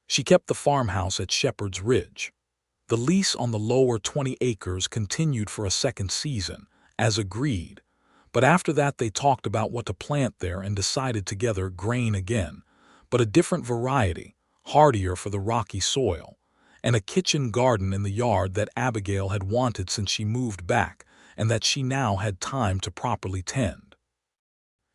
She kept the farmhouse at Shepherd's Ridge. The lease on the lower 20 acres continued for a second season, as agreed, but after that they talked about what to plant there and decided together grain again, but a different variety, hardier for the rocky soil, and a kitchen garden in the yard that Abigail had wanted since she moved back and that she now had time to properly tend.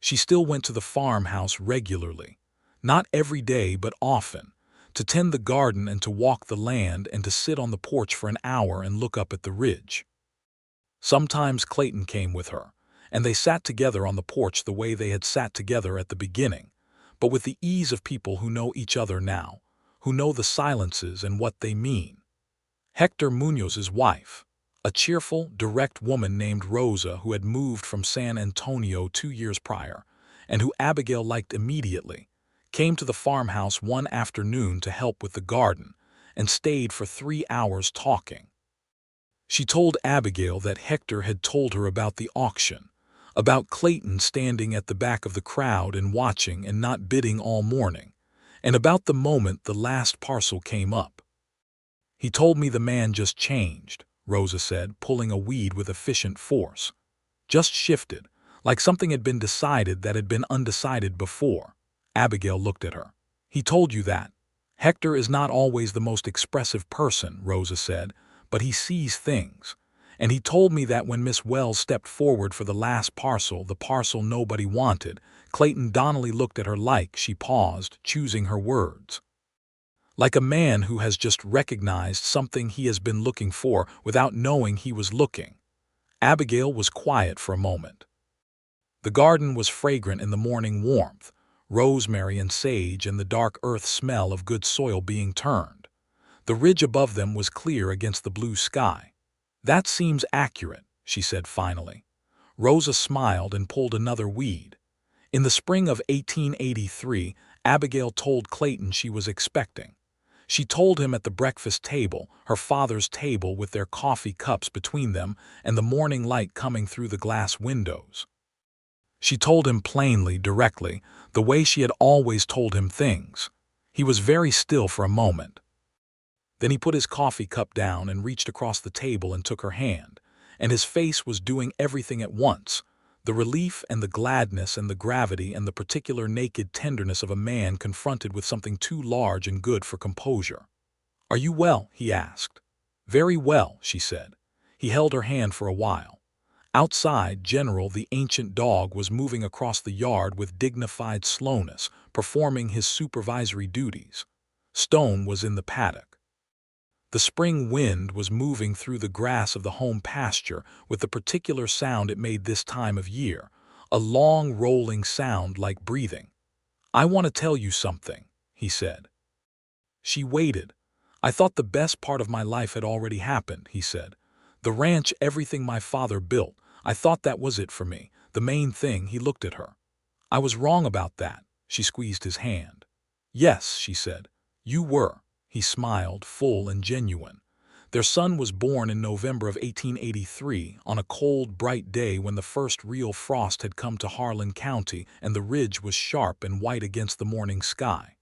She still went to the farmhouse regularly, not every day but often, to tend the garden and to walk the land and to sit on the porch for an hour and look up at the ridge. Sometimes Clayton came with her, and they sat together on the porch the way they had sat together at the beginning, but with the ease of people who know each other now, who know the silences and what they mean. Hector Munoz's wife, a cheerful, direct woman named Rosa who had moved from San Antonio 2 years prior, and who Abigail liked immediately, came to the farmhouse one afternoon to help with the garden, and stayed for 3 hours talking. She told Abigail that Hector had told her about the auction, about Clayton standing at the back of the crowd and watching and not bidding all morning, and about the moment the last parcel came up. "He told me the man just changed," Rosa said, pulling a weed with efficient force. "Just shifted, like something had been decided that had been undecided before." Abigail looked at her. "He told you that. Hector is not always the most expressive person," Rosa said, "but he sees things. And he told me that when Miss Wells stepped forward for the last parcel, the parcel nobody wanted, Clayton Donnelly looked at her like," she paused, choosing her words, "like a man who has just recognized something he has been looking for without knowing he was looking." Abigail was quiet for a moment. The garden was fragrant in the morning warmth, rosemary and sage and the dark earth smell of good soil being turned. The ridge above them was clear against the blue sky. "That seems accurate," she said finally. Rosa smiled and pulled another weed. In the spring of 1883, Abigail told Clayton she was expecting. She told him at the breakfast table, her father's table with their coffee cups between them and the morning light coming through the glass windows. She told him plainly, directly, the way she had always told him things. He was very still for a moment. Then he put his coffee cup down and reached across the table and took her hand, and his face was doing everything at once, the relief and the gladness and the gravity and the particular naked tenderness of a man confronted with something too large and good for composure. "Are you well?" he asked. "Very well," she said. He held her hand for a while. Outside, General, the ancient dog, was moving across the yard with dignified slowness, performing his supervisory duties. Stone was in the paddock. The spring wind was moving through the grass of the home pasture with the particular sound it made this time of year, a long rolling sound like breathing. "I want to tell you something," he said. She waited. "I thought the best part of my life had already happened," he said. "The ranch, everything my father built, I thought that was it for me, the main thing." He looked at her. "I was wrong about that." She squeezed his hand. "Yes," she said, "you were." He smiled, full and genuine. Their son was born in November of 1883, on a cold, bright day when the first real frost had come to Harlan County and the ridge was sharp and white against the morning sky.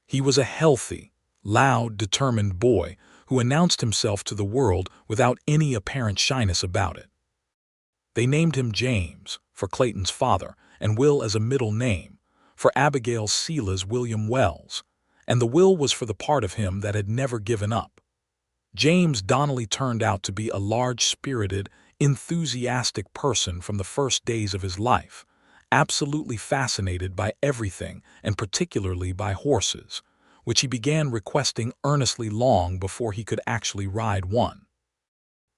He was a healthy, loud, determined boy who announced himself to the world without any apparent shyness about it. They named him James, for Clayton's father, and Will as a middle name, for Abigail Sela's William Wells, and the Will was for the part of him that had never given up. James Donnelly turned out to be a large-spirited, enthusiastic person from the first days of his life, absolutely fascinated by everything and particularly by horses, which he began requesting earnestly long before he could actually ride one.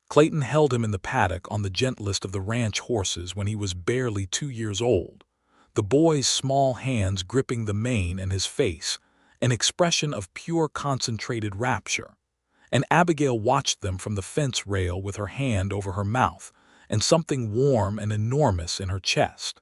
Clayton held him in the paddock on the gentlest of the ranch horses when he was barely 2 years old, the boy's small hands gripping the mane and his face, an expression of pure concentrated rapture. And Abigail watched them from the fence rail with her hand over her mouth and something warm and enormous in her chest.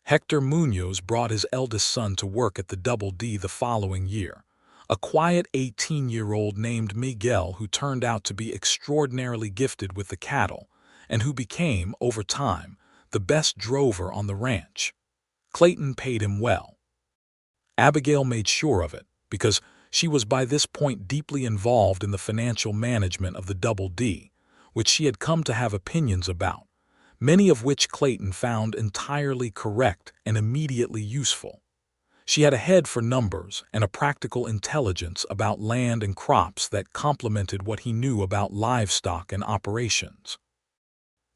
Hector Munoz brought his eldest son to work at the Double D the following year, a quiet 18-year-old named Miguel who turned out to be extraordinarily gifted with the cattle and who became, over time, the best drover on the ranch. Clayton paid him well. Abigail made sure of it, because she was by this point deeply involved in the financial management of the Double D, which she had come to have opinions about, many of which Clayton found entirely correct and immediately useful. She had a head for numbers and a practical intelligence about land and crops that complemented what he knew about livestock and operations.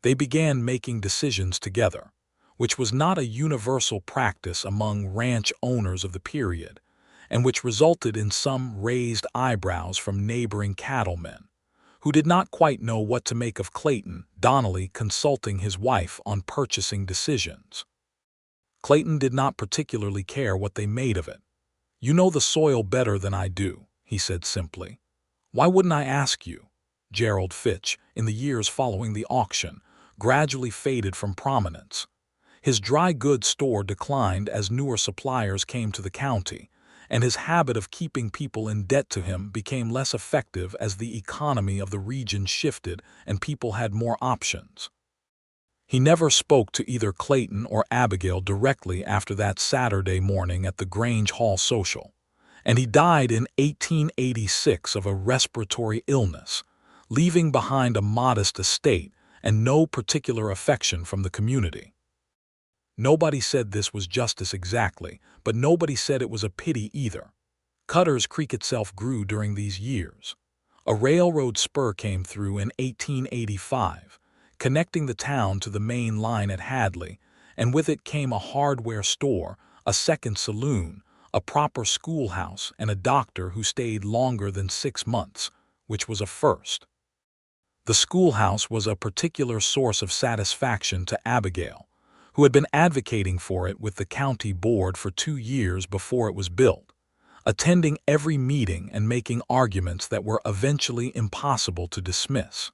They began making decisions together, which was not a universal practice among ranch owners of the period, and which resulted in some raised eyebrows from neighboring cattlemen, who did not quite know what to make of Clayton Donnelly consulting his wife on purchasing decisions. Clayton did not particularly care what they made of it. "You know the soil better than I do," he said simply. "Why wouldn't I ask you?" Gerald Fitch, in the years following the auction, gradually faded from prominence. His dry goods store declined as newer suppliers came to the county, and his habit of keeping people in debt to him became less effective as the economy of the region shifted and people had more options. He never spoke to either Clayton or Abigail directly after that Saturday morning at the Grange Hall social, and he died in 1886 of a respiratory illness, leaving behind a modest estate and no particular affection from the community. Nobody said this was justice exactly, but nobody said it was a pity either. Cutter's Creek itself grew during these years. A railroad spur came through in 1885, connecting the town to the main line at Hadley, and with it came a hardware store, a second saloon, a proper schoolhouse, and a doctor who stayed longer than 6 months, which was a first. The schoolhouse was a particular source of satisfaction to Abigail, who had been advocating for it with the county board for 2 years before it was built, attending every meeting and making arguments that were eventually impossible to dismiss.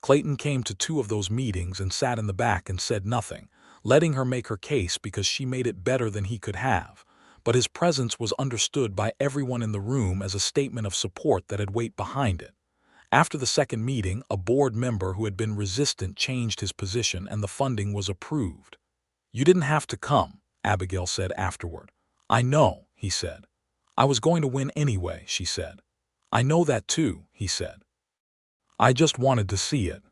Clayton came to 2 of those meetings and sat in the back and said nothing, letting her make her case because she made it better than he could have, but his presence was understood by everyone in the room as a statement of support that had weight behind it. After the second meeting, a board member who had been resistant changed his position and the funding was approved. "You didn't have to come," Abigail said afterward. "I know," he said. "I was going to win anyway," she said. "I know that too," he said. "I just wanted to see it."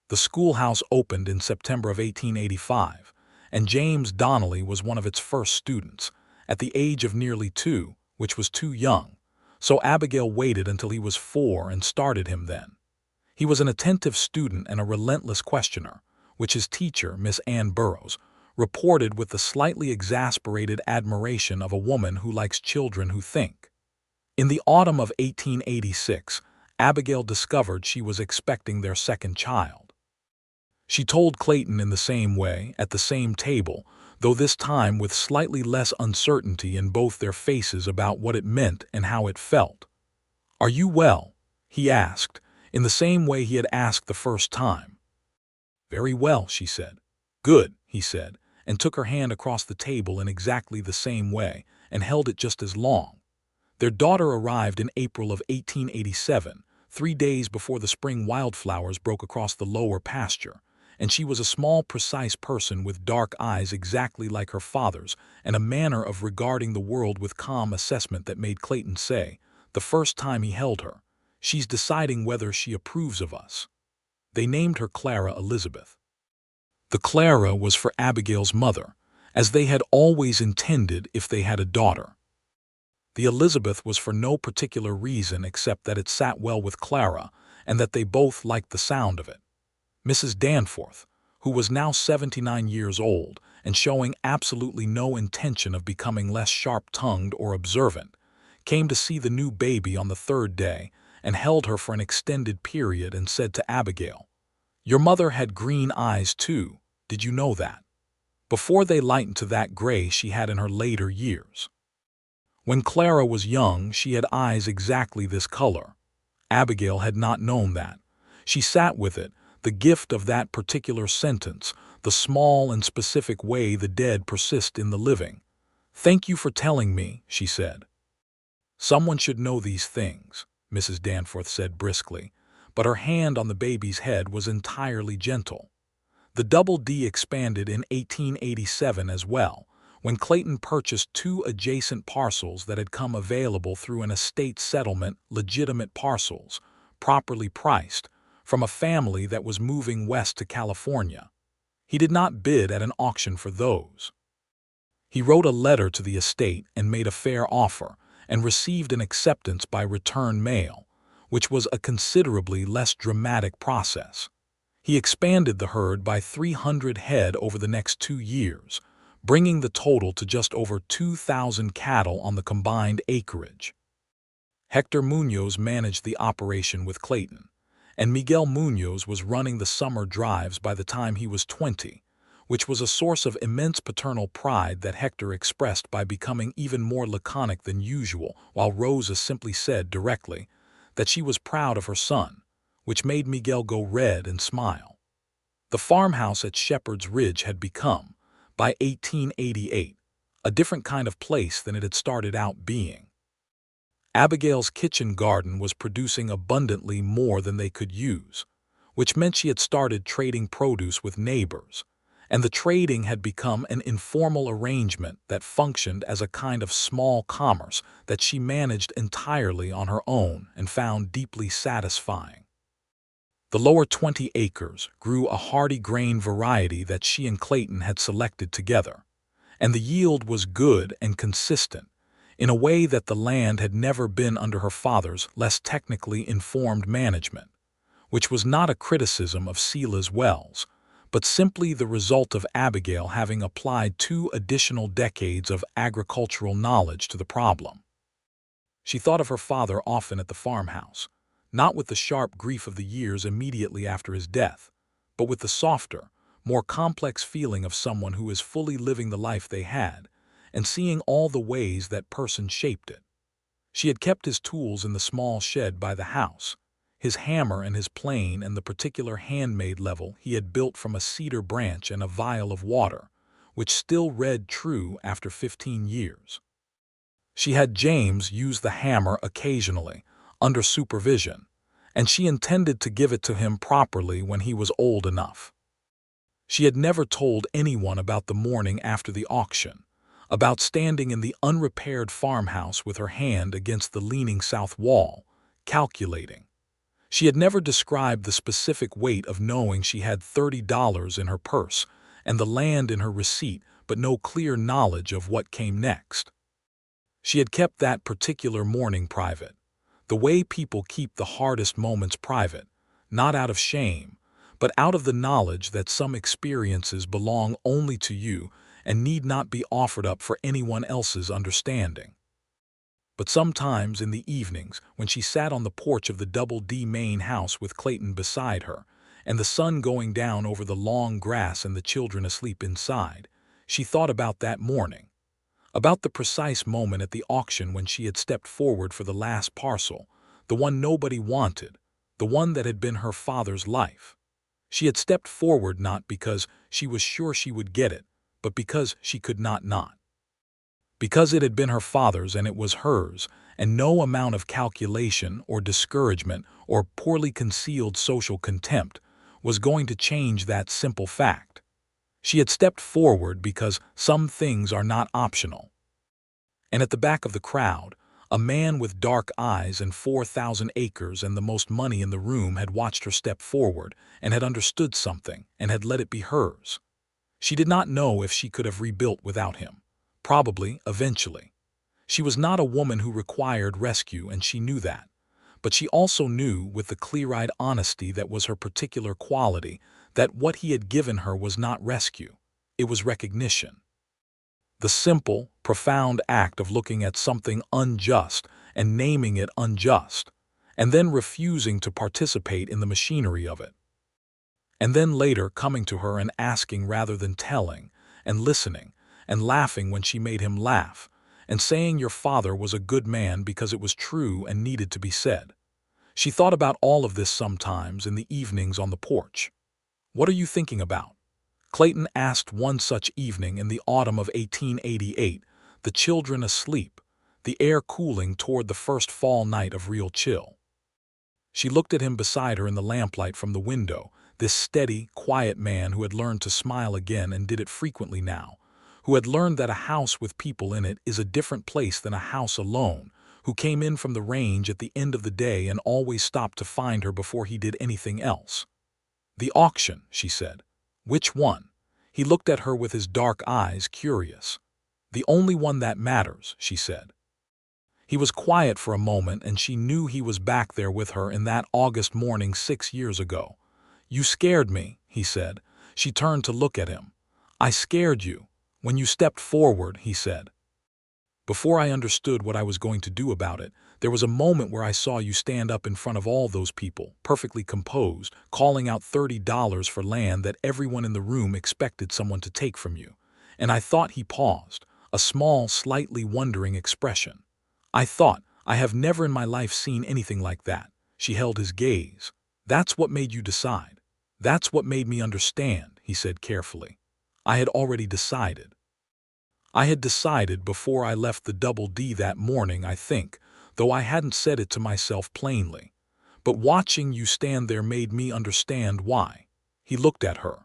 The schoolhouse opened in September of 1885, and James Donnelly was one of its first students, at the age of nearly 2, which was too young. So Abigail waited until he was 4 and started him then. He was an attentive student and a relentless questioner, which his teacher, Miss Ann Burroughs, reported with the slightly exasperated admiration of a woman who likes children who think. In the autumn of 1886, Abigail discovered she was expecting their second child. She told Clayton in the same way, at the same table, though this time with slightly less uncertainty in both their faces about what it meant and how it felt. "Are you well?" he asked, in the same way he had asked the first time. "Very well," she said. "Good," he said, and took her hand across the table in exactly the same way and held it just as long. Their daughter arrived in April of 1887, 3 days before the spring wildflowers broke across the lower pasture, and she was a small, precise person with dark eyes exactly like her father's and a manner of regarding the world with calm assessment that made Clayton say, the first time he held her, "She's deciding whether she approves of us." They named her Clara Elizabeth. The Clara was for Abigail's mother, as they had always intended if they had a daughter. The Elizabeth was for no particular reason except that it sat well with Clara and that they both liked the sound of it. Mrs. Danforth, who was now 79 years old and showing absolutely no intention of becoming less sharp-tongued or observant, came to see the new baby on the third day and held her for an extended period and said to Abigail, "Your mother had green eyes too, did you know that? Before they lightened to that gray she had in her later years. When Clara was young, she had eyes exactly this color." Abigail had not known that. She sat with it, the gift of that particular sentence, the small and specific way the dead persist in the living. "Thank you for telling me," she said. "Someone should know these things," Mrs. Danforth said briskly, but her hand on the baby's head was entirely gentle. The Double D expanded in 1887 as well, when Clayton purchased 2 adjacent parcels that had come available through an estate settlement, legitimate parcels, properly priced, from a family that was moving west to California. He did not bid at an auction for those. He wrote a letter to the estate and made a fair offer, and received an acceptance by return mail, which was a considerably less dramatic process. He expanded the herd by 300 head over the next 2 years, bringing the total to just over 2,000 cattle on the combined acreage. Hector Munoz managed the operation with Clayton, and Miguel Munoz was running the summer drives by the time he was 20, which was a source of immense paternal pride that Hector expressed by becoming even more laconic than usual, while Rosa simply said directly that she was proud of her son, which made Miguel go red and smile. The farmhouse at Shepherd's Ridge had become, by 1888, a different kind of place than it had started out being. Abigail's kitchen garden was producing abundantly more than they could use, which meant she had started trading produce with neighbors, and the trading had become an informal arrangement that functioned as a kind of small commerce that she managed entirely on her own and found deeply satisfying. The lower 20 acres grew a hardy grain variety that she and Clayton had selected together, and the yield was good and consistent, in a way that the land had never been under her father's less technically informed management, which was not a criticism of Silas Wells, but simply the result of Abigail having applied 2 additional decades of agricultural knowledge to the problem. She thought of her father often at the farmhouse, not with the sharp grief of the years immediately after his death, but with the softer, more complex feeling of someone who is fully living the life they had, and seeing all the ways that person shaped it. She had kept his tools in the small shed by the house, his hammer and his plane and the particular handmade level he had built from a cedar branch and a vial of water, which still read true after 15 years. She had James use the hammer occasionally, under supervision, and she intended to give it to him properly when he was old enough. She had never told anyone about the morning after the auction, about standing in the unrepaired farmhouse with her hand against the leaning south wall, calculating. She had never described the specific weight of knowing she had $30 in her purse and the land in her receipt, but no clear knowledge of what came next. She had kept that particular morning private, the way people keep the hardest moments private, not out of shame, but out of the knowledge that some experiences belong only to you and need not be offered up for anyone else's understanding. But sometimes in the evenings, when she sat on the porch of the Double D main house with Clayton beside her, and the sun going down over the long grass and the children asleep inside, she thought about that morning, about the precise moment at the auction when she had stepped forward for the last parcel, the one nobody wanted, the one that had been her father's life. She had stepped forward not because she was sure she would get it, but because she could not. Because it had been her father's and it was hers, and no amount of calculation or discouragement or poorly concealed social contempt was going to change that simple fact. She had stepped forward because some things are not optional. And at the back of the crowd, a man with dark eyes and 4,000 acres and the most money in the room had watched her step forward and had understood something and had let it be hers. She did not know if she could have rebuilt without him. Probably, eventually. She was not a woman who required rescue, and she knew that. But she also knew, with the clear-eyed honesty that was her particular quality, that what he had given her was not rescue. It was recognition. The simple, profound act of looking at something unjust and naming it unjust, and then refusing to participate in the machinery of it. And then later coming to her and asking rather than telling, and listening, and laughing when she made him laugh, and saying your father was a good man because it was true and needed to be said. She thought about all of this sometimes in the evenings on the porch. "What are you thinking about?" Clayton asked one such evening in the autumn of 1888, the children asleep, the air cooling toward the first fall night of real chill. She looked at him beside her in the lamplight from the window, this steady, quiet man who had learned to smile again and did it frequently now, who had learned that a house with people in it is a different place than a house alone, who came in from the range at the end of the day and always stopped to find her before he did anything else. "The auction," she said. "Which one?" He looked at her with his dark eyes, curious. "The only one that matters," she said. He was quiet for a moment, and she knew he was back there with her in that August morning 6 years ago. "You scared me," he said. She turned to look at him. "I scared you. When you stepped forward," he said. "Before I understood what I was going to do about it, there was a moment where I saw you stand up in front of all those people, perfectly composed, calling out $30 for land that everyone in the room expected someone to take from you. And I thought," he paused, a small, slightly wondering expression. "I thought, I have never in my life seen anything like that." She held his gaze. "That's what made you decide. That's what made me understand," he said carefully. "I had already decided. I had decided before I left the Double D that morning, I think, though I hadn't said it to myself plainly. But watching you stand there made me understand why." He looked at her.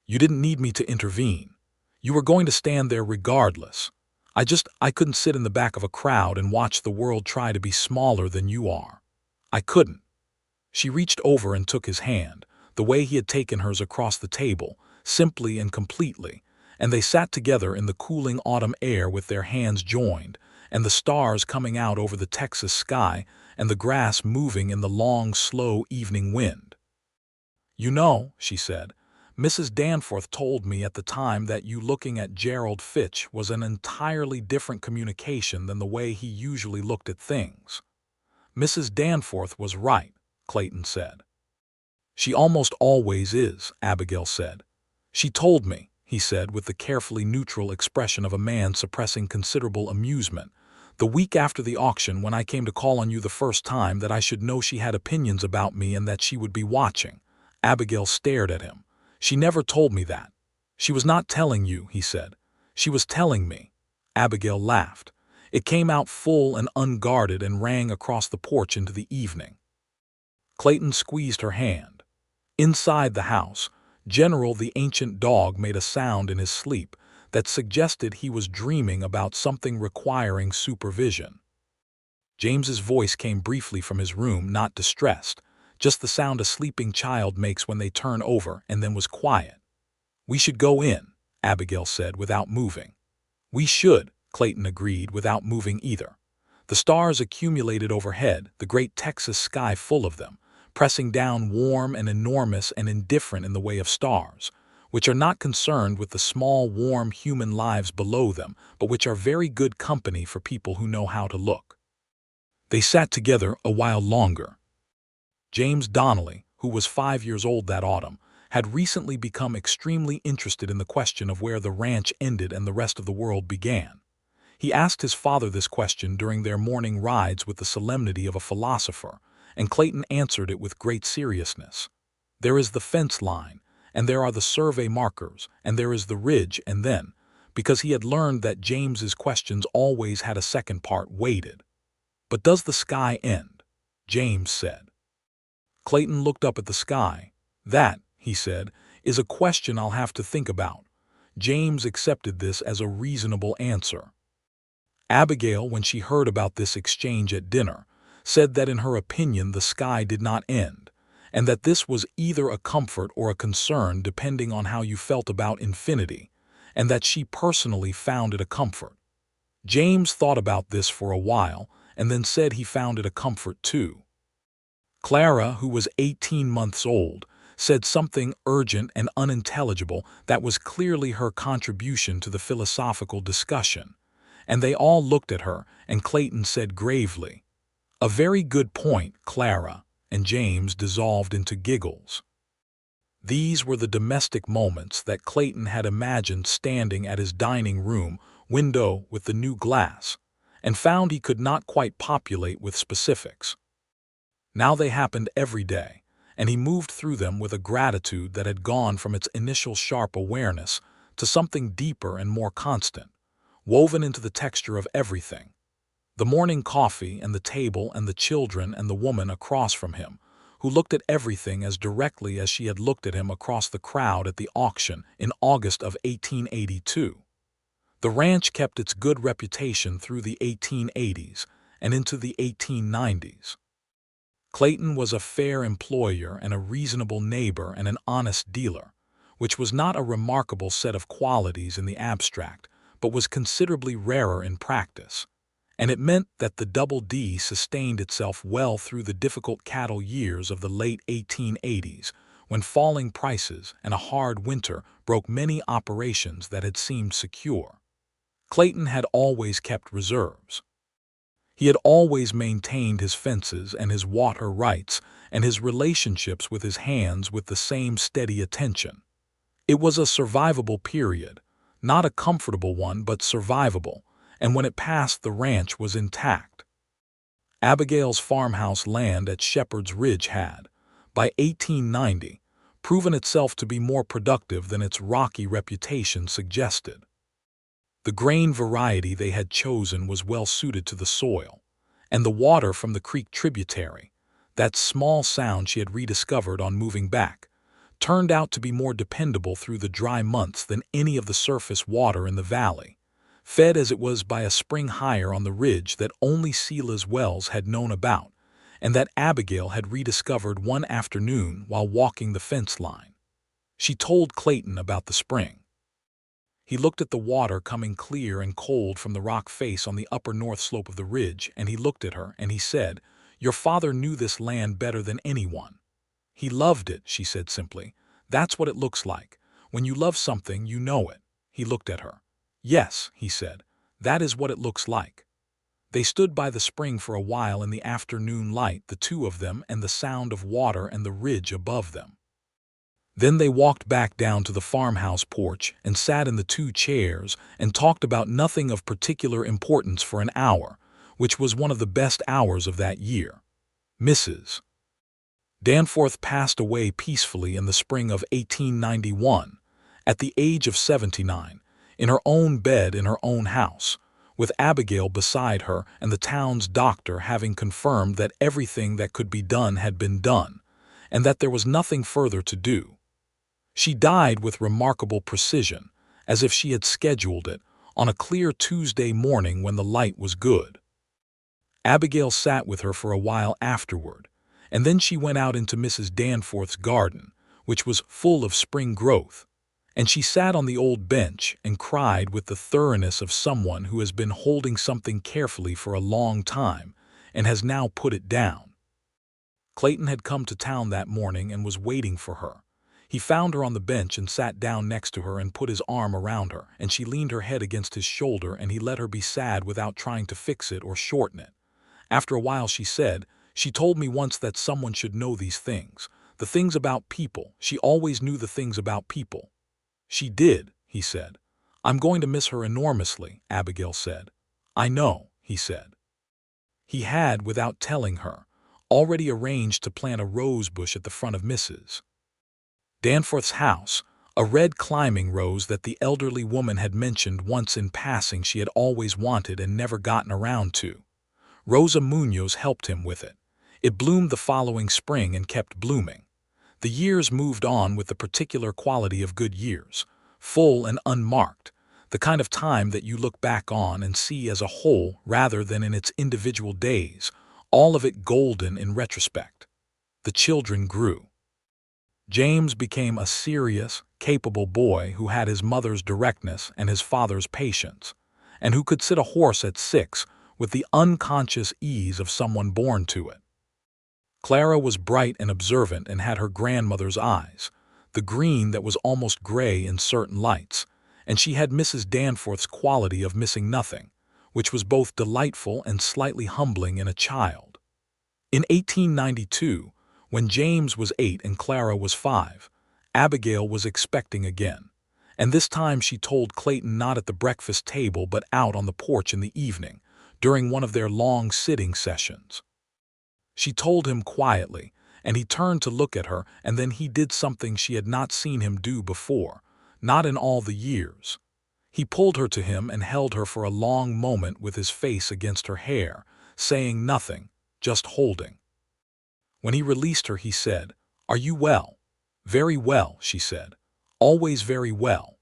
"You didn't need me to intervene. You were going to stand there regardless. I couldn't sit in the back of a crowd and watch the world try to be smaller than you are. I couldn't." She reached over and took his hand, the way he had taken hers across the table, simply and completely, and they sat together in the cooling autumn air with their hands joined, and the stars coming out over the Texas sky, and the grass moving in the long, slow evening wind. "You know," she said, "Mrs. Danforth told me at the time that you looking at Gerald Fitch was an entirely different communication than the way he usually looked at things." "Mrs. Danforth was right," Clayton said. "She almost always is," Abigail said. "She told me," he said with the carefully neutral expression of a man suppressing considerable amusement, "the week after the auction when I came to call on you the first time, that I should know she had opinions about me and that she would be watching." Abigail stared at him. "She never told me that." "She was not telling you," he said. "She was telling me." Abigail laughed. It came out full and unguarded and rang across the porch into the evening. Clayton squeezed her hand. Inside the house, General the ancient dog made a sound in his sleep that suggested he was dreaming about something requiring supervision. James's voice came briefly from his room, not distressed, just the sound a sleeping child makes when they turn over, and then was quiet. "We should go in," Abigail said without moving. "We should," Clayton agreed without moving either. The stars accumulated overhead, the great Texas sky full of them, pressing down warm and enormous and indifferent in the way of stars, which are not concerned with the small, warm human lives below them, but which are very good company for people who know how to look. They sat together a while longer. James Donnelly, who was 5 years old that autumn, had recently become extremely interested in the question of where the ranch ended and the rest of the world began. He asked his father this question during their morning rides with the solemnity of a philosopher, and Clayton answered it with great seriousness. "There is the fence line, and there are the survey markers, and there is the ridge, and then," because he had learned that James's questions always had a second part, waited. "But does the sky end?" James said. Clayton looked up at the sky. "That," he said, "is a question I'll have to think about." James accepted this as a reasonable answer. Abigail, when she heard about this exchange at dinner, said that in her opinion the sky did not end, and that this was either a comfort or a concern depending on how you felt about infinity, and that she personally found it a comfort. James thought about this for a while, and then said he found it a comfort too. Clara, who was 18 months old, said something urgent and unintelligible that was clearly her contribution to the philosophical discussion, and they all looked at her, and Clayton said gravely, "A very good point, Clara," and James dissolved into giggles. These were the domestic moments that Clayton had imagined standing at his dining room window with the new glass, and found he could not quite populate with specifics. Now they happened every day, and he moved through them with a gratitude that had gone from its initial sharp awareness to something deeper and more constant, woven into the texture of everything. The morning coffee and the table and the children and the woman across from him, who looked at everything as directly as she had looked at him across the crowd at the auction in August of 1882. The ranch kept its good reputation through the 1880s and into the 1890s. Clayton was a fair employer and a reasonable neighbor and an honest dealer, which was not a remarkable set of qualities in the abstract, but was considerably rarer in practice. And it meant that the Double D sustained itself well through the difficult cattle years of the late 1880s, when falling prices and a hard winter broke many operations that had seemed secure. Clayton had always kept reserves. He had always maintained his fences and his water rights and his relationships with his hands with the same steady attention. It was a survivable period, not a comfortable one but survivable, and when it passed the ranch was intact. Abigail's farmhouse land at Shepherd's Ridge had, by 1890, proven itself to be more productive than its rocky reputation suggested. The grain variety they had chosen was well suited to the soil, and the water from the creek tributary, that small sound she had rediscovered on moving back, turned out to be more dependable through the dry months than any of the surface water in the valley, fed as it was by a spring higher on the ridge that only Sela's Wells had known about, and that Abigail had rediscovered one afternoon while walking the fence line. She told Clayton about the spring. He looked at the water coming clear and cold from the rock face on the upper north slope of the ridge, and he looked at her, and he said, "Your father knew this land better than anyone." "He loved it," she said simply. "That's what it looks like. When you love something, you know it." He looked at her. "Yes," he said, "that is what it looks like." They stood by the spring for a while in the afternoon light, the two of them, and the sound of water and the ridge above them. Then they walked back down to the farmhouse porch and sat in the two chairs and talked about nothing of particular importance for an hour, which was one of the best hours of that year. Mrs. Danforth passed away peacefully in the spring of 1891, at the age of 79, in her own bed in her own house, with Abigail beside her and the town's doctor having confirmed that everything that could be done had been done, and that there was nothing further to do. She died with remarkable precision, as if she had scheduled it, on a clear Tuesday morning when the light was good. Abigail sat with her for a while afterward, and then she went out into Mrs. Danforth's garden, which was full of spring growth, and she sat on the old bench and cried with the thoroughness of someone who has been holding something carefully for a long time and has now put it down. Clayton had come to town that morning and was waiting for her. He found her on the bench and sat down next to her and put his arm around her, and she leaned her head against his shoulder, and he let her be sad without trying to fix it or shorten it. After a while she said, "She told me once that someone should know these things, the things about people. She always knew the things about people." "She did," he said. "I'm going to miss her enormously," Abigail said. "I know," he said. He had, without telling her, already arranged to plant a rose bush at the front of Mrs. Danforth's house, a red climbing rose that the elderly woman had mentioned once in passing she had always wanted and never gotten around to. Rosa Munoz helped him with it. It bloomed the following spring and kept blooming. The years moved on with the particular quality of good years, full and unmarked, the kind of time that you look back on and see as a whole rather than in its individual days, all of it golden in retrospect. The children grew. James became a serious, capable boy who had his mother's directness and his father's patience, and who could sit a horse at 6 with the unconscious ease of someone born to it. Clara was bright and observant and had her grandmother's eyes, the green that was almost gray in certain lights, and she had Mrs. Danforth's quality of missing nothing, which was both delightful and slightly humbling in a child. In 1892, when James was 8 and Clara was 5, Abigail was expecting again, and this time she told Clayton not at the breakfast table but out on the porch in the evening, during one of their long sitting sessions. She told him quietly, and he turned to look at her, and then he did something she had not seen him do before, not in all the years. He pulled her to him and held her for a long moment with his face against her hair, saying nothing, just holding. When he released her, he said, "Are you well?" "Very well," she said. "Always very well."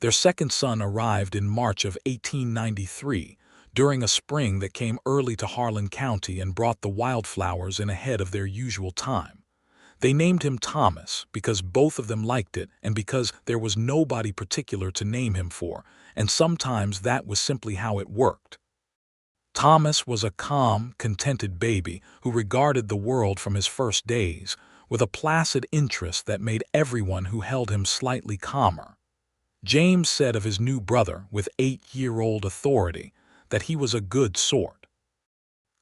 Their second son arrived in March of 1893, during a spring that came early to Harlan County and brought the wildflowers in ahead of their usual time. They named him Thomas because both of them liked it and because there was nobody particular to name him for, and sometimes that was simply how it worked. Thomas was a calm, contented baby who regarded the world from his first days with a placid interest that made everyone who held him slightly calmer. James said of his new brother with 8-year-old authority that he was a good sort.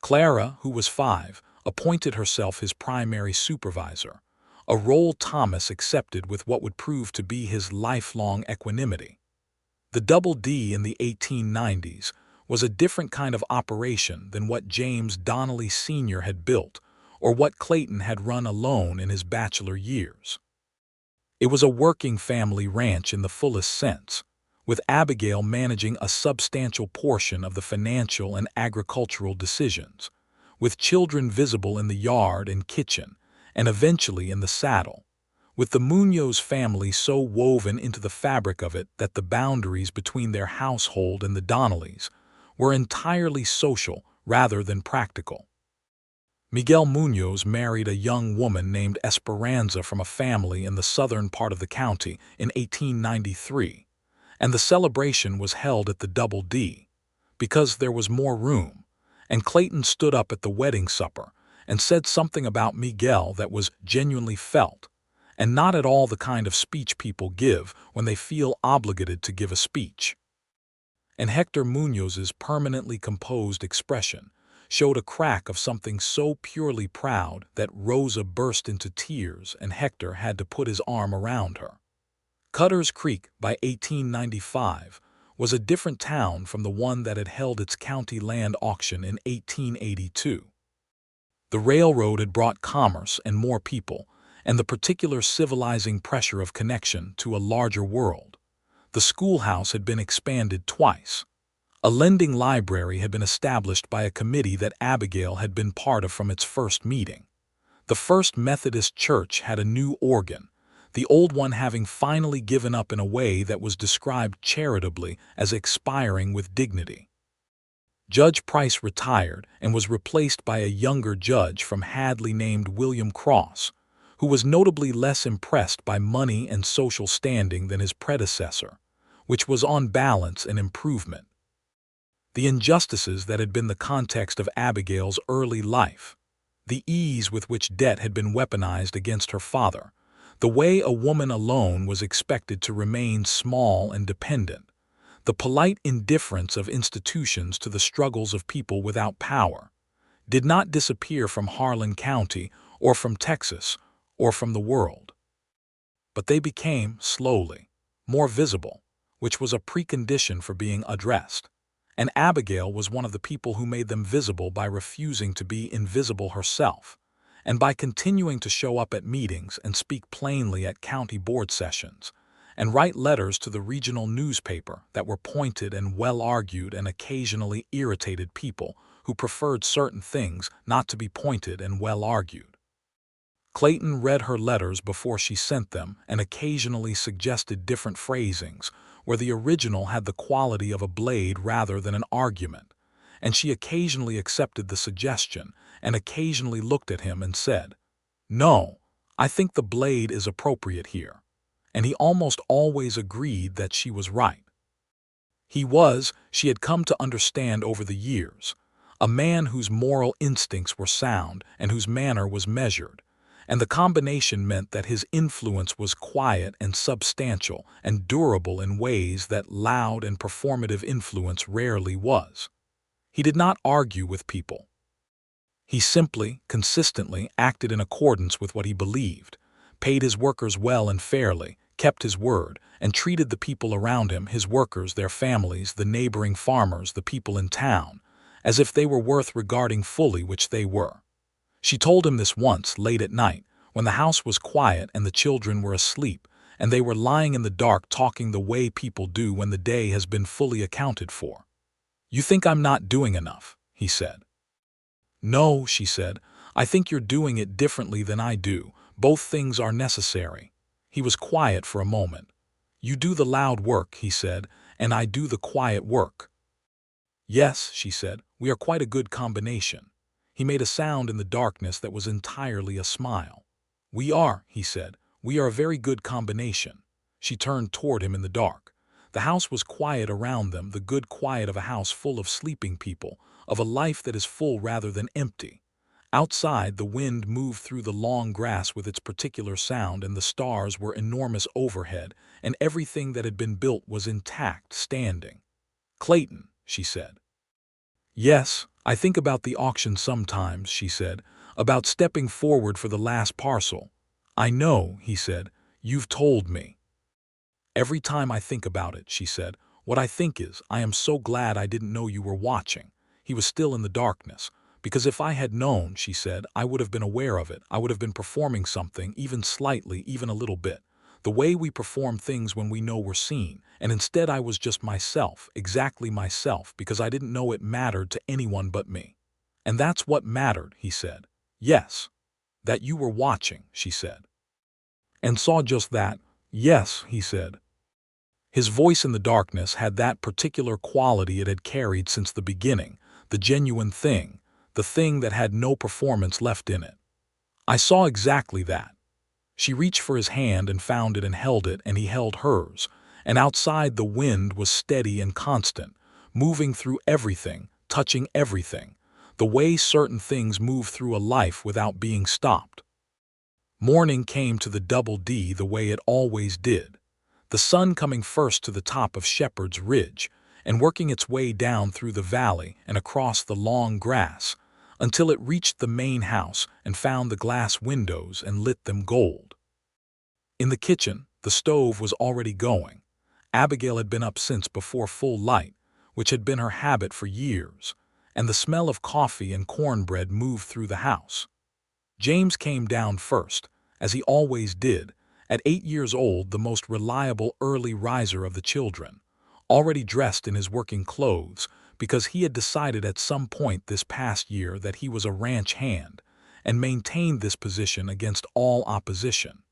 Clara, who was 5, appointed herself his primary supervisor, a role Thomas accepted with what would prove to be his lifelong equanimity. The Double D in the 1890s was a different kind of operation than what James Donnelly Sr. had built or what Clayton had run alone in his bachelor years. It was a working family ranch in the fullest sense, with Abigail managing a substantial portion of the financial and agricultural decisions, with children visible in the yard and kitchen, and eventually in the saddle, with the Munoz family so woven into the fabric of it that the boundaries between their household and the Donnellys were entirely social rather than practical. Miguel Munoz married a young woman named Esperanza from a family in the southern part of the county in 1893, and the celebration was held at the Double D, because there was more room, and Clayton stood up at the wedding supper and said something about Miguel that was genuinely felt, and not at all the kind of speech people give when they feel obligated to give a speech. And Hector Munoz's permanently composed expression showed a crack of something so purely proud that Rosa burst into tears and Hector had to put his arm around her. Cutter's Creek, by 1895, was a different town from the one that had held its county land auction in 1882. The railroad had brought commerce and more people, and the particular civilizing pressure of connection to a larger world. The schoolhouse had been expanded twice. A lending library had been established by a committee that Abigail had been part of from its first meeting. The First Methodist Church had a new organ, the old one having finally given up in a way that was described charitably as expiring with dignity. Judge Price retired and was replaced by a younger judge from Hadley named William Cross, who was notably less impressed by money and social standing than his predecessor, which was on balance an improvement. The injustices that had been the context of Abigail's early life, the ease with which debt had been weaponized against her father, the way a woman alone was expected to remain small and dependent, the polite indifference of institutions to the struggles of people without power, did not disappear from Harlan County or from Texas or from the world. But they became, slowly, more visible, which was a precondition for being addressed, and Abigail was one of the people who made them visible by refusing to be invisible herself, and by continuing to show up at meetings and speak plainly at county board sessions, and write letters to the regional newspaper that were pointed and well-argued and occasionally irritated people who preferred certain things not to be pointed and well-argued. Clayton read her letters before she sent them and occasionally suggested different phrasings where the original had the quality of a blade rather than an argument, and she occasionally accepted the suggestion and occasionally looked at him and said, "No, I think the blade is appropriate here," and he almost always agreed that she was right. He was, she had come to understand over the years, a man whose moral instincts were sound and whose manner was measured, and the combination meant that his influence was quiet and substantial and durable in ways that loud and performative influence rarely was. He did not argue with people. He simply, consistently acted in accordance with what he believed, paid his workers well and fairly, kept his word, and treated the people around him, his workers, their families, the neighboring farmers, the people in town, as if they were worth regarding fully, which they were. She told him this once, late at night, when the house was quiet and the children were asleep, and they were lying in the dark talking the way people do when the day has been fully accounted for. "You think I'm not doing enough," he said. "No," she said, "I think you're doing it differently than I do. Both things are necessary." He was quiet for a moment. "You do the loud work," he said, "and I do the quiet work." "Yes," she said, "we are quite a good combination." He made a sound in the darkness that was entirely a smile. "We are," he said, "we are a very good combination." She turned toward him in the dark. The house was quiet around them, the good quiet of a house full of sleeping people, of a life that is full rather than empty. Outside, the wind moved through the long grass with its particular sound, and the stars were enormous overhead, and everything that had been built was intact, standing. "Clayton," she said. "Yes, I think about the auction sometimes," she said, "about stepping forward for the last parcel." "I know," he said, "you've told me." "Every time I think about it," she said, "what I think is, I am so glad I didn't know you were watching." He was still in the darkness. "Because if I had known," she said, "I would have been aware of it. I would have been performing something, even slightly, even a little bit. The way we perform things when we know we're seen. And instead I was just myself, exactly myself, because I didn't know it mattered to anyone but me." "And that's what mattered," he said. "Yes." "That you were watching," she said. "And saw just that?" "Yes," he said. His voice in the darkness had that particular quality it had carried since the beginning, the genuine thing, the thing that had no performance left in it. "I saw exactly that." She reached for his hand and found it and held it, and he held hers, and outside the wind was steady and constant, moving through everything, touching everything, the way certain things move through a life without being stopped. Morning came to the Double D the way it always did, the sun coming first to the top of Shepherd's Ridge and working its way down through the valley and across the long grass, until it reached the main house and found the glass windows and lit them gold. In the kitchen, the stove was already going. Abigail had been up since before full light, which had been her habit for years, and the smell of coffee and cornbread moved through the house. James came down first, as he always did, at 8 years old, the most reliable early riser of the children, already dressed in his working clothes, because he had decided at some point this past year that he was a ranch hand, and maintained this position against all opposition.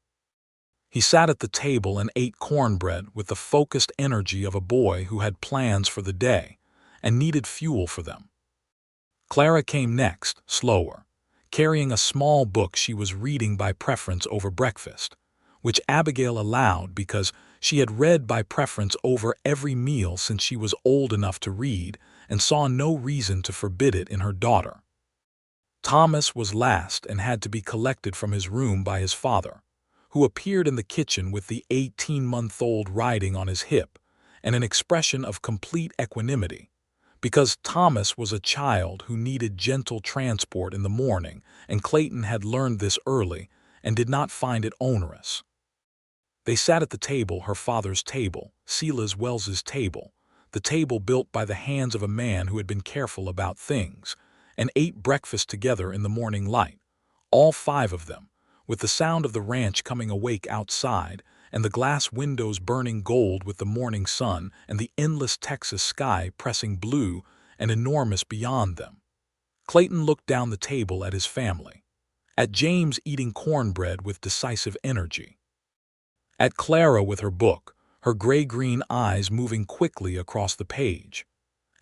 He sat at the table and ate cornbread with the focused energy of a boy who had plans for the day, and needed fuel for them. Clara came next, slower, carrying a small book she was reading by preference over breakfast, which Abigail allowed because she had read by preference over every meal since she was old enough to read, and saw no reason to forbid it in her daughter. Thomas was last and had to be collected from his room by his father, who appeared in the kitchen with the 18-month-old riding on his hip, and an expression of complete equanimity, because Thomas was a child who needed gentle transport in the morning, and Clayton had learned this early and did not find it onerous. They sat at the table, her father's table, Silas Wells's table, the table built by the hands of a man who had been careful about things, and ate breakfast together in the morning light, all 5 of them, with the sound of the ranch coming awake outside, and the glass windows burning gold with the morning sun, and the endless Texas sky pressing blue and enormous beyond them. Clayton looked down the table at his family, at James eating cornbread with decisive energy, at Clara with her book, her gray-green eyes moving quickly across the page,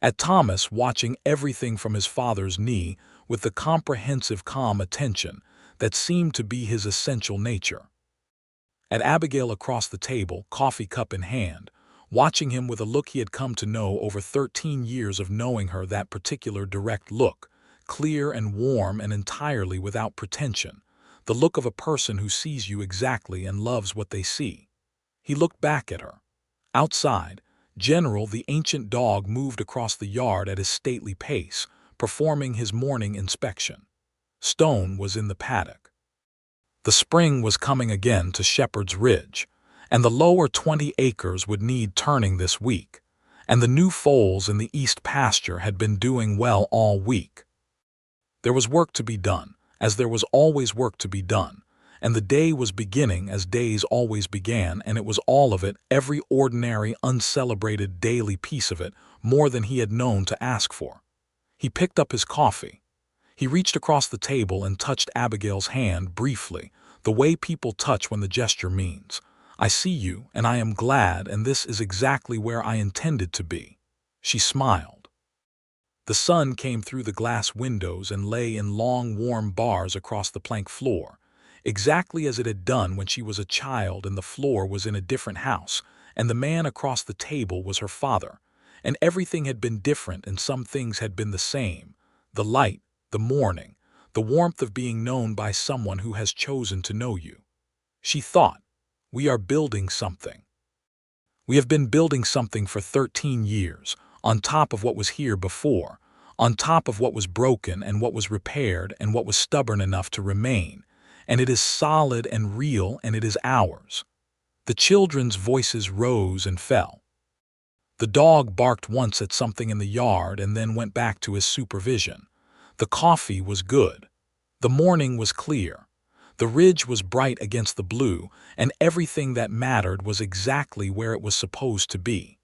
at Thomas watching everything from his father's knee with the comprehensive calm attention that seemed to be his essential nature, at Abigail across the table, coffee cup in hand, watching him with a look he had come to know over 13 years of knowing her, that particular direct look, clear and warm and entirely without pretension, the look of a person who sees you exactly and loves what they see. He looked back at her. Outside, General, the ancient dog, moved across the yard at his stately pace, performing his morning inspection. Stone was in the paddock. The spring was coming again to Shepherd's Ridge, and the lower 20 acres would need turning this week, and the new foals in the east pasture had been doing well all week. There was work to be done, as there was always work to be done, and the day was beginning as days always began, and it was all of it, every ordinary, uncelebrated daily piece of it, more than he had known to ask for. He picked up his coffee. He reached across the table and touched Abigail's hand briefly, the way people touch when the gesture means, "I see you, and I am glad, and this is exactly where I intended to be." She smiled. The sun came through the glass windows and lay in long, warm bars across the plank floor, exactly as it had done when she was a child and the floor was in a different house, and the man across the table was her father, and everything had been different and some things had been the same: the light, the morning, the warmth of being known by someone who has chosen to know you. She thought, "We are building something. We have been building something for 13 years, on top of what was here before, on top of what was broken and what was repaired and what was stubborn enough to remain, and it is solid and real, and it is ours." The children's voices rose and fell. The dog barked once at something in the yard and then went back to his supervision. The coffee was good. The morning was clear. The ridge was bright against the blue, and everything that mattered was exactly where it was supposed to be.